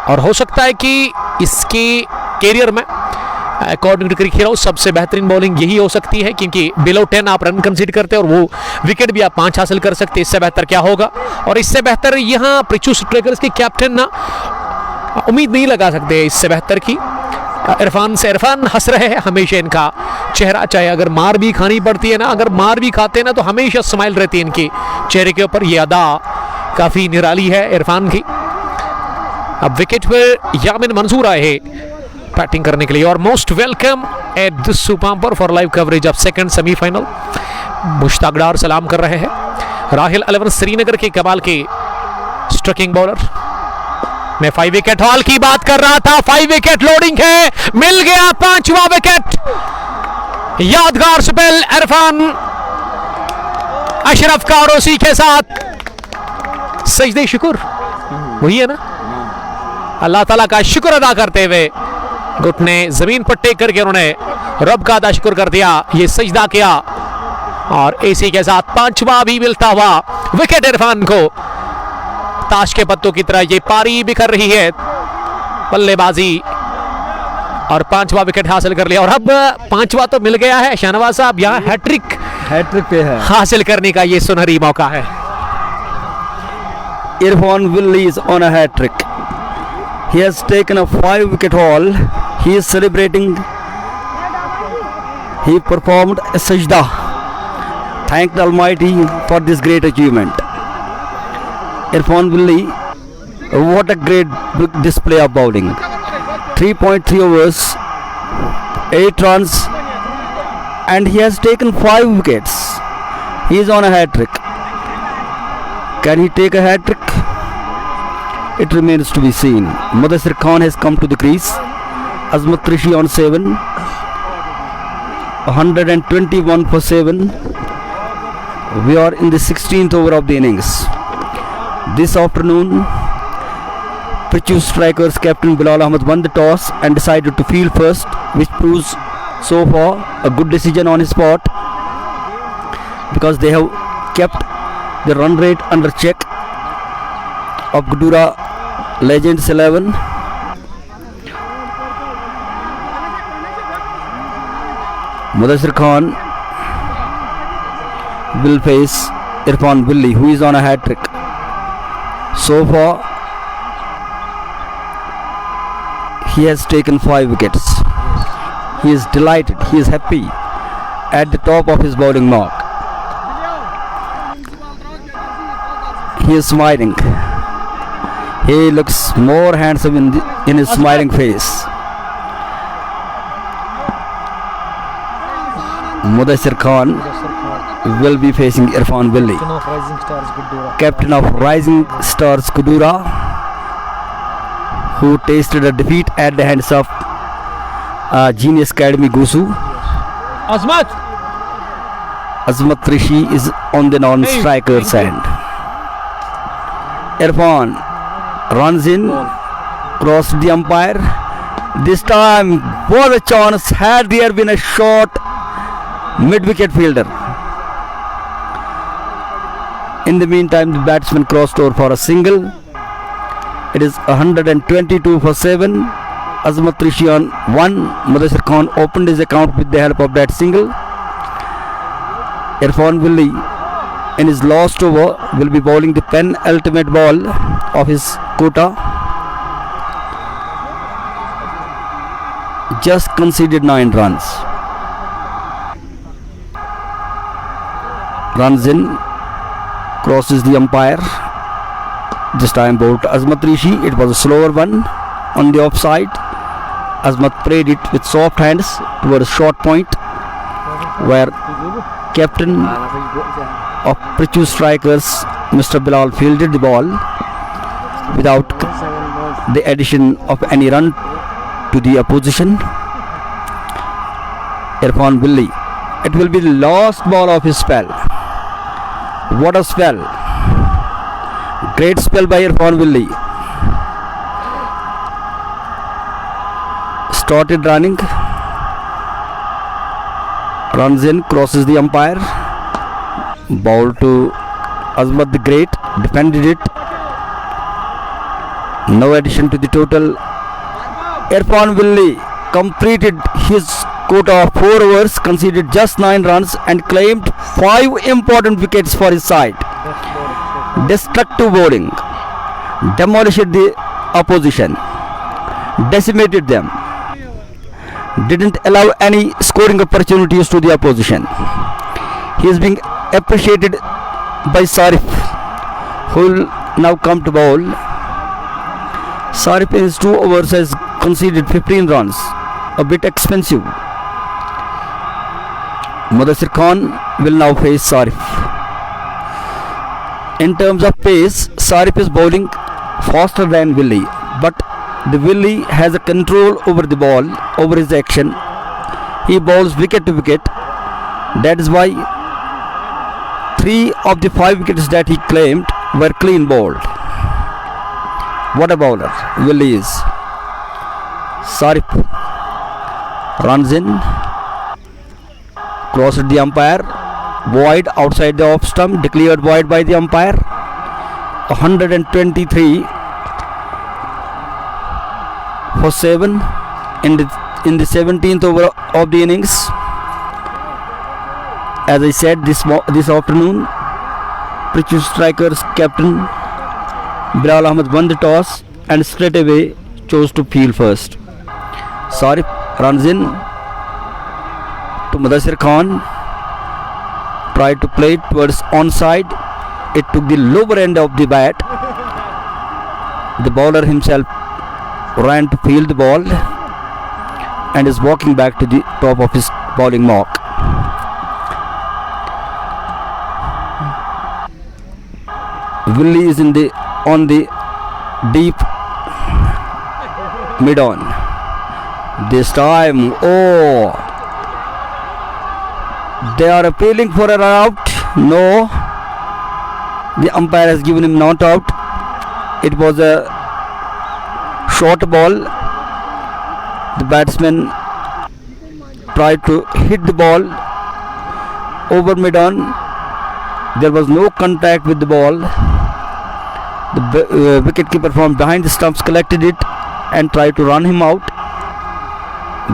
और हो सकता है कि इसके कैरियर में अकॉर्डिंग टू क्रिकेट हाउस सबसे बेहतरीन बॉलिंग यही हो सकती है, क्योंकि बिलो 10 आप रन कंसीडर करते हैं और वो विकेट भी आप 5 हासिल कर सकते हैं। इससे बेहतर क्या होगा? और इससे बेहतर यहाँ पृथ्वी स्ट्राइकर्स के कैप्टन ना उम्मीद नहीं लगा सकते इससे बेहतर की इरफान से। इरफान हंस रहे हैं, हमेशा इनका चेहरा, चाहे अगर मार भी खानी पड़ती है ना, अगर मार भी खाते हैं ना, तो हमेशा स्माइल रहती है इनकी चेहरे के ऊपर। ये अदा काफ़ी निराली है इरफान की। अब विकेट पर यामिन मंसूर आए बैटिंग करने के लिए, और most welcome at this super four live coverage of second semifinal. Mushtaq Dar सलाम कर रहे हैं। राहिल 11 श्रीनगर के कमाल के स्ट्राइकिंग बॉलर। मैं 5 विकेट हॉल की बात कर रहा था, 5 विकेट लोडिंग है, मिल गया 5वां विकेट। यादगार स्पेल इरफान अशरफ कारोसी के साथ सजदे शुक्र, वही है ना, अल्लाह ताला का शुक्र अदा करते हुए घुटने जमीन पर टेक करके उन्होंने रब का अदा शुक्र कर दिया, ये सजदा किया, और इसी के साथ 5वां भी मिलता हुआ विकेट इरफान को। ताश के पत्तों की तरह ये पारी बिखर रही है, बल्लेबाजी, और 5वां विकेट हासिल कर लिया। और अब 5वां तो मिल गया है शाहनवाज साहब, यहाँ हैट्रिक पे है हासिल करने का ये सुनहरी मौका है। Irfan Willie is on a hat trick. He has taken a 5-wicket haul. He is celebrating. He performed a sajda. Thanked Almighty for this great achievement. Irfan Willie, what a great display of bowling. 3.3 overs, 8 runs, and he has taken 5 wickets. He is on a hat trick. Can he take a hat trick? It remains to be seen. Mudassir Khan has come to the crease. Azmat Rishi on 7. 121 for 7. We are in the 16th over of the innings. This afternoon, Prithu Strikers captain Bilal Ahmed won the toss and decided to field first, which proves so far a good decision on his part, because they have kept the run rate under check of Gudura Legends 11. Mudassir Khan will face Irfan Willie, who is on a hat trick. So far, he has taken 5 wickets. He is delighted, he is happy, at the top of his bowling mark. He is smiling. He looks more handsome in his smiling face. Mudassir Khan will be facing Irfan Willie, captain of Rising Stars Gudura, who tasted a defeat at the hands of Genius Academy Gusu. Azmat Rishi is on the non-striker's end. Irfan runs in, crossed the umpire. This time was a chance, had there been a short mid-wicket fielder. In the meantime, the batsman crossed over for a single. It is 122 for 7. Azmat Rishi on 1. Mudassir Khan opened his account with the help of that single. Irfan Willie, in his last over, will be bowling the penultimate ball of his quota. Just conceded 9 runs. Runs in, crosses the umpire. This time bowled to Azmat Rishi. It was a slower one on the offside. Azmat played it with soft hands towards short point, where captain of Prithu Strikers, Mr. Bilal, fielded the ball without the addition of any run to the opposition. Irfan Willie, it will be the last ball of his spell. What a spell! Great spell by Irfan Willie. Started running, runs in, crosses the umpire, ball to Azmat the Great. defended it. No addition to the total. Irfan Willi completed his quota of 4 overs, conceded just 9 runs and claimed 5 important wickets for his side. Destructive bowling, demolished the opposition, decimated them, didn't allow any scoring opportunities to the opposition. He is being appreciated by Sarif, who will now come to bowl. Sarif in his 2 overs has conceded 15 runs, a bit expensive. Mudassir Khan will now face Sarif. In terms of pace, Sarif is bowling faster than Willi, but the Willi has a control over the ball, over his action. He bowls wicket to wicket. That is why 3 of the 5 wickets that he claimed were clean bowled. What a bowler Willi is. Sarif runs in, crosses the umpire, void outside the off stump, declared void by the umpire. 123 for 7 in the 17th over of the innings. As I said this afternoon, Prithvi Strikers captain Bilal Ahmed won the toss and straight away chose to field first. Sarif runs in to Mudassir Khan, tried to play it towards onside. It took the lower end of the bat. The bowler himself ran to field the ball and is walking back to the top of his bowling mark. Willi is on the deep mid-on. This time, they are appealing for a run out. No, the umpire has given him not out. It was a short ball. The batsman tried to hit the ball over mid-on. There was no contact with the ball. The wicket-keeper from behind the stumps collected it and tried to run him out.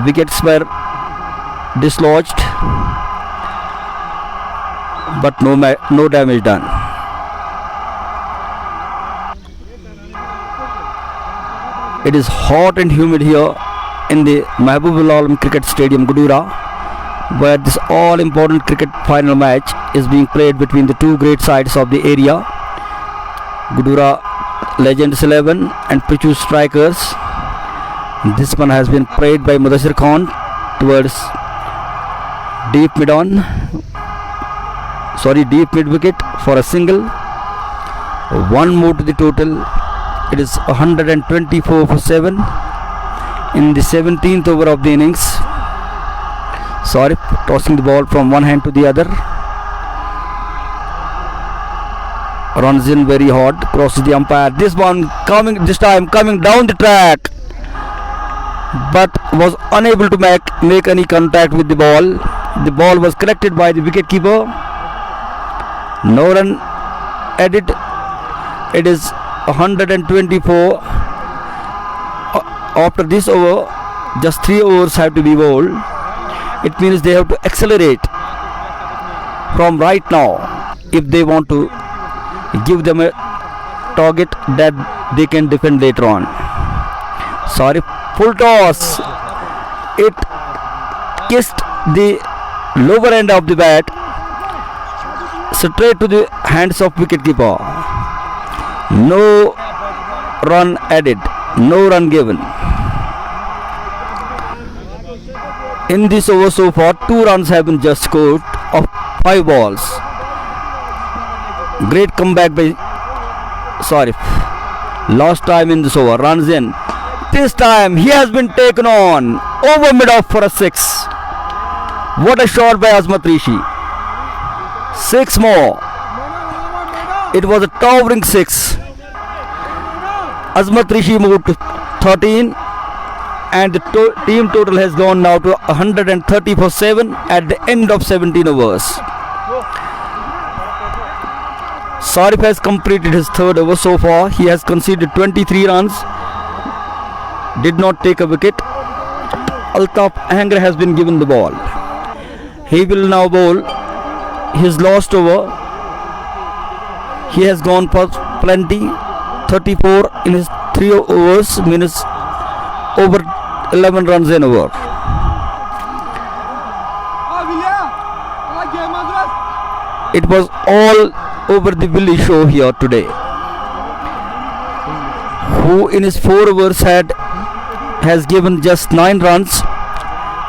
Wickets were dislodged, but no damage done. It is hot and humid here in the Mahbubul Alam Cricket Stadium, Gudura, where this all-important cricket final match is being played between the 2 great sides of the area, Gudura Legends 11 and Prithvi Strikers. This one has been played by Mudassir Khan towards deep mid wicket for a single. 1 more to the total. It is 124 for 7 in the 17th over of the innings. Sarif tossing the ball from one hand to the other. Runs in very hard, crosses the umpire. This time coming down the track, but was unable to make any contact with the ball. The ball was collected by the wicket-keeper. No run added. It is 124. After this over, just 3 overs have to be bowled. It means they have to accelerate from right now if they want to give them a target that they can defend later on. Sorry, full toss. It kissed the lower end of the bat straight to the hands of wicketkeeper. No run added, no run given. In this over so far, 2 runs have been just scored of 5 balls. Great comeback by Sarif. Last time in this over, runs in. This time he has been taken on over mid-off for a 6. What a shot by Azmat Rishi. 6 more. It was a towering 6. Azmat Rishi moved to 13. And the team total has gone now to 130 for 7 at the end of 17 overs. Sarif has completed his third over so far. He has conceded 23 runs. Did not take a wicket. Altaf Ahanga has been given the ball. He will now bowl his last over. He has gone for plenty. 34 in his 3 overs means over 11 runs an over. It was all over the Willie show here today, who in his 4 overs has given just 9 runs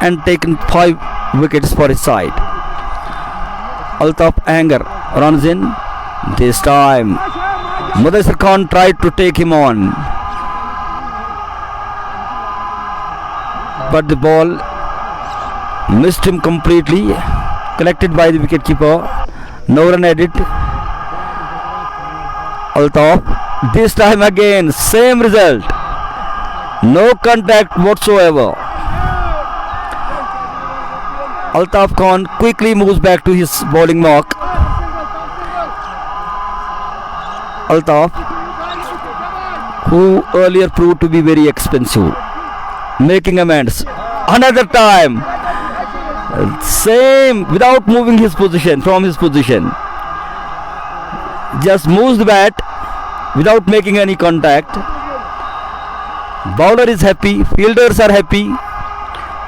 and taken 5 wickets for his side. Altaf Ahanga runs in. This time Mudassir Khan tried to take him on, but the ball missed him completely. Collected by the wicketkeeper. No run added. Altaf, this time again same result, no contact whatsoever. Altaf Khan quickly moves back to his bowling mark. Altaf, who earlier proved to be very expensive, making amends another time. Same, without moving his position from his position, just moves the bat without making any contact. Bowler is happy, fielders are happy,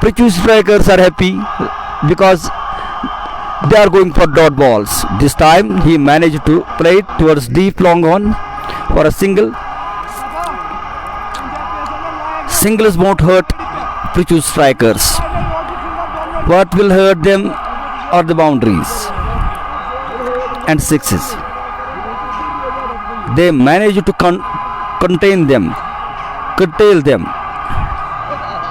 Prithu strikers are happy because they are going for dot balls. This time he managed to play it towards deep long on for a single. Singles won't hurt Prithu strikers. What will hurt them are the boundaries and sixes. They manage to contain them, curtail them,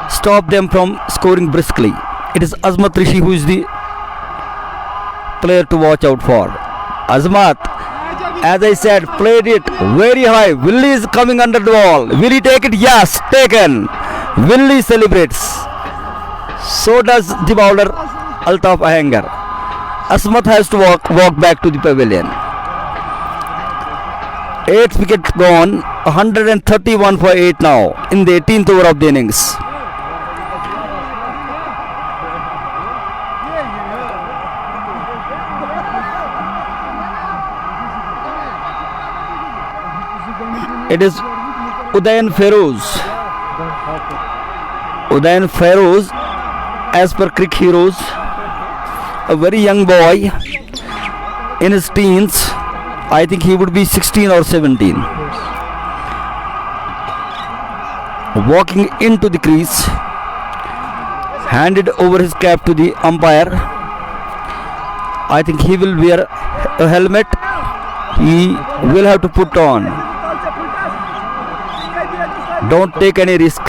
stop them from scoring briskly. It is Azmat Rishi who is the player to watch out for. Azmat, as I said, played it very high. Willie is coming under the ball. Will he take it? Yes, taken. Willie celebrates. So does the bowler Altaf Ahanga. Azmat has to walk back to the pavilion. 8th wicket gone. 131 for 8 now in the 18th over of the innings. It is Udayan Feroz. Udayan Feroz, as per Cricket Heroes, a very young boy in his teens. I think he would be 16 or 17. Walking into the crease, handed over his cap to the umpire. I think he will wear a helmet. He will have to put on. Don't take any risk.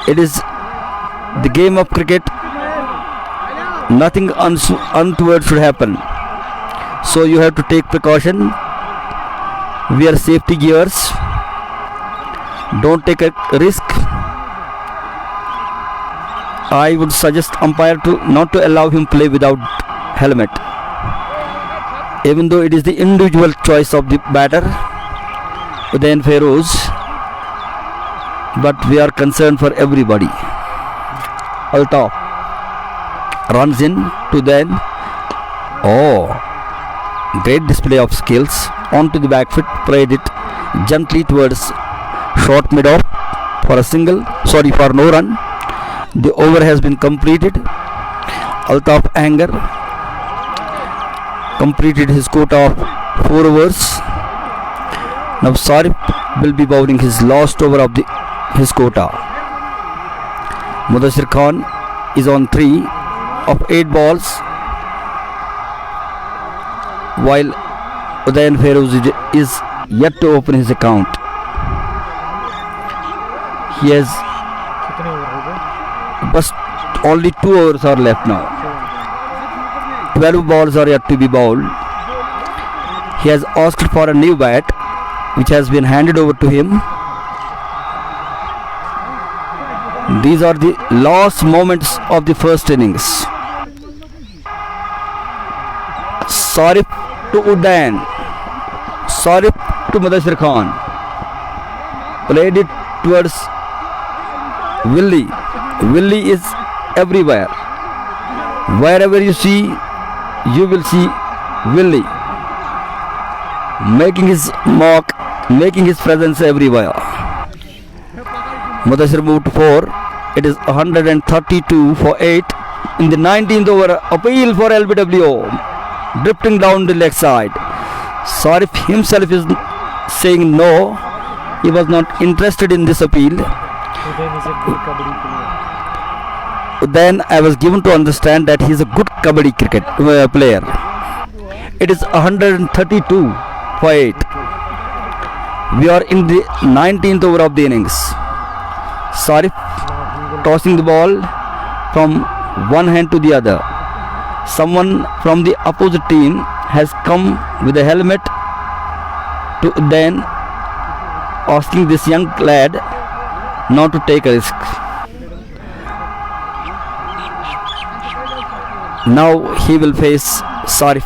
It is the game of cricket. Nothing untoward should happen. So you have to take precaution. Wear safety gears. Don't take a risk. I would suggest umpire not to allow him play without helmet, even though it is the individual choice of the batter, Udayan Feroz. But we are concerned for everybody. Altaf runs in to then. Oh, great display of skills. Onto the back foot, played it gently towards short mid off for a single. Sorry, for no run. The over has been completed. Altaf Ahanga completed his quota of 4 overs. Now Sarif will be bowling his last over of his quota. Mudassir Khan is on 3 of 8 balls, while Udayan Feroz is yet to open his account. He has but only 2 overs are left now. 12 balls are yet to be bowled. He has asked for a new bat, which has been handed over to him. These are the last moments of the first innings. Sarif to Udain. Sarif to Mudassir Khan. Played it towards Willie. Willie is everywhere. Wherever you see, you will see Willie making his mark, making his presence everywhere. Mudassir moved to 4. It is 132 for 8. In the 19th over, appeal for LBW, drifting down the leg side. Sarif himself is saying no, he was not interested in this appeal. Then I was given to understand that he is a good kabaddi cricket player. It is 132 for 8. We are in the 19th over of the innings. Sarif tossing the ball from one hand to the other. Someone from the opposite team has come with a helmet to then asking this young lad not to take a risk. Now he will face Sarif,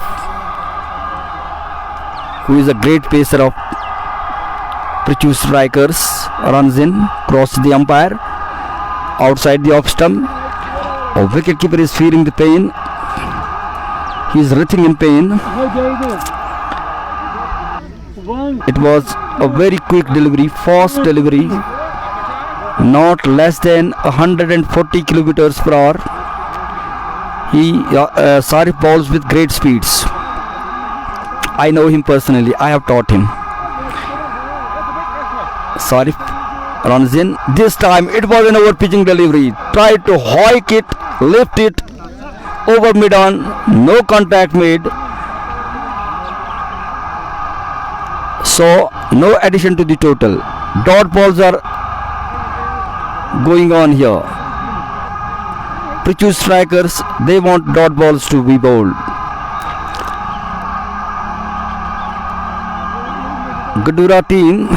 who is a great pacer of Prithu strikers. Runs in, crosses the umpire, outside the off stump. A wicket keeper is feeling the pain. He is writhing in pain. It was a very quick delivery, fast delivery, not less than 140 kilometers per hour. Sarif bowls with great speeds. I know him personally. I have taught him. Sarif runs in. This time it was an over pitching delivery. Tried to hoik it, lift it over mid on. No contact made. So no addition to the total. Dot balls are going on here. Prithu strikers, they want dot balls to be bowled. Gadura team,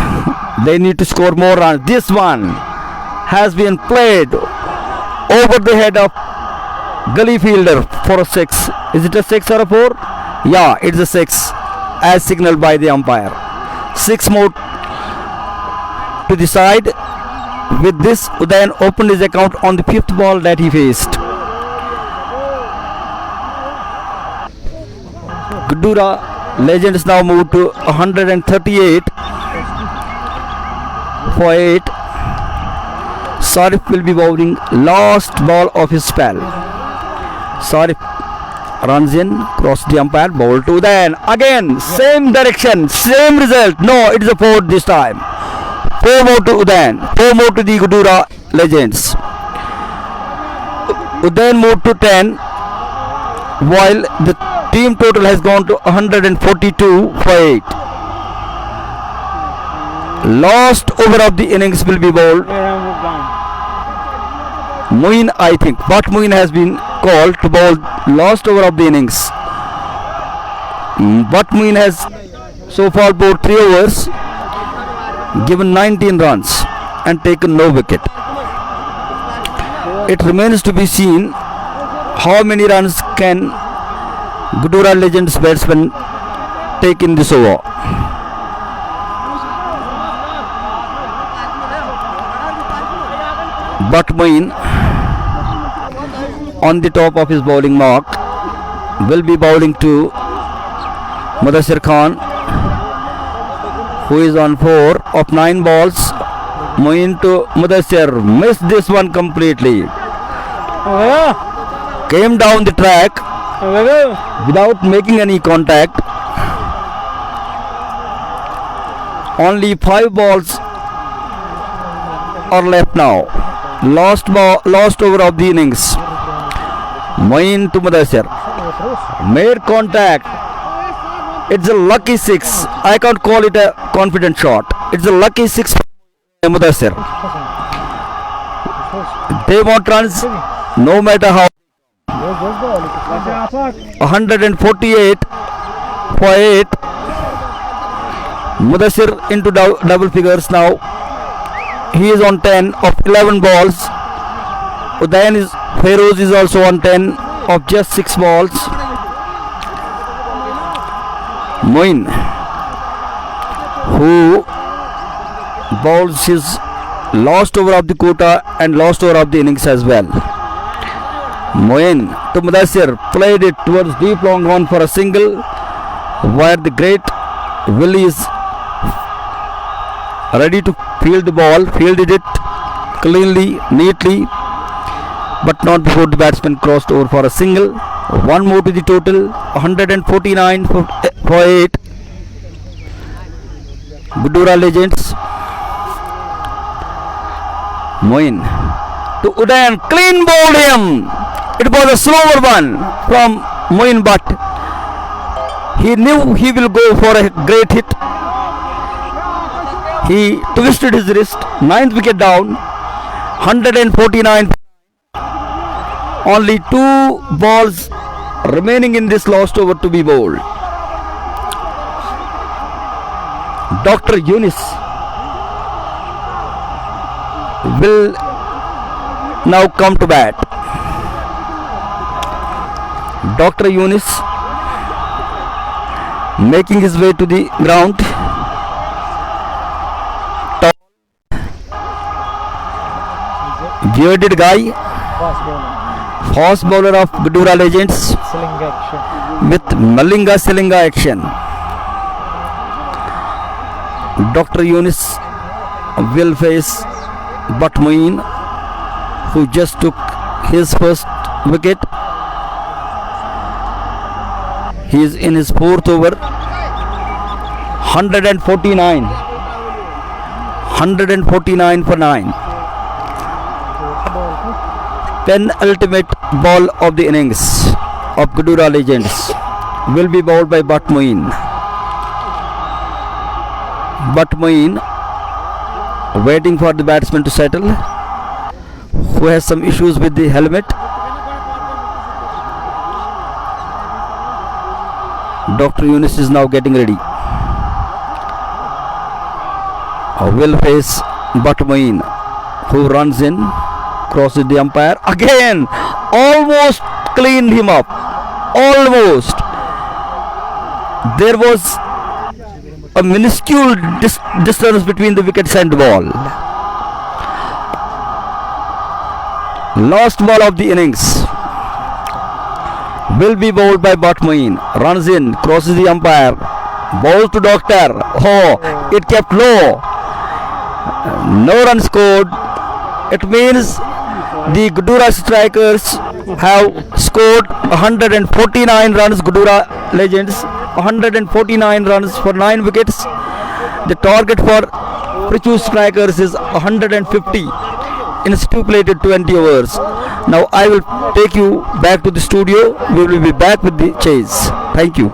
they need to score more runs. This one has been played over the head of gully fielder for a 6. Is it a 6 or a 4? Yeah, it's a 6 as signaled by the umpire. 6 more to the side. With this, Udayan opened his account on the 5th ball that he faced. Gadura Legends now moved to 138 for 8. Sarif will be bowling last ball of his spell. Sarif runs in, cross the umpire, bowl to Udayan. Again, same direction, same result. No, it is a 4 this time. 4 more to Udayan, 4 more to the Gadura Legends. Udayan moved to 10, while the team total has gone to 142 for 8. Last over of the innings will be bowled. Moin, I think. But Moin has been called to bowl last over of the innings. But Moin has so far bowled 3 overs, given 19 runs and taken no wicket. It remains to be seen how many runs can Gadura Legends batsman take in this over. But Moin, on the top of his bowling mark, will be bowling to Mudassir Khan, who is on 4 of 9 balls. Moin to Mudassir, missed this one completely. Came down the track without making any contact. Only 5 balls are left now. Last over of the innings. Moin to Mudassir, made contact. It's a lucky 6. I can't call it a confident shot. It's a lucky 6 for Mudassir. They want runs no matter how. 148 for 8. Mudassir into double figures now. He is on 10 of 11 balls. Udayan Feroz is also on 10 of just 6 balls. Moin, who bowls his last over of the quota and last over of the innings as well. Moin to Mudassir, played it towards deep long on for a single, where the great Willie is ready to field the ball, fielded it cleanly, neatly, but not before the batsman crossed over for a single. One more to the total, 149 for 8. Gudura Legends. Moin to Udayan, clean bowled him. It was a slower one from Moin, but he knew he will go for a great hit. He twisted his wrist, 9th wicket down, 149. Only 2 balls remaining in this last over to be bowled. Dr. Yunis will now come to bat. Dr. Yunis making his way to the ground. Bearded guy, fast bowler of Gudura Legends, with Malinga Silinga action. Dr. Yunis will face Butt Moeen, who just took his first wicket. He is in his 4th over. 149 for 9. Penultimate ball of the innings of Gudura Legends will be bowled by Butt Moeen. Butt Moeen waiting for the batsman to settle, who has some issues with the helmet. Dr. Yunis is now getting ready. Will face Butt Moeen, who runs in, crosses the umpire again, almost cleaned him up. Almost. There was a minuscule distance between the wickets and the ball. Last ball of the innings will be bowled by Butt Moeen. Runs in, crosses the umpire, bowls to Doctor. Oh, it kept low. No run scored. It means the Gudura strikers have scored 149 runs. Gudura Legends 149 runs for 9 wickets. The target for Prichu strikers is 150 in stipulated 20 overs. Now I will take you back to the studio. We will be back with the chase. Thank you.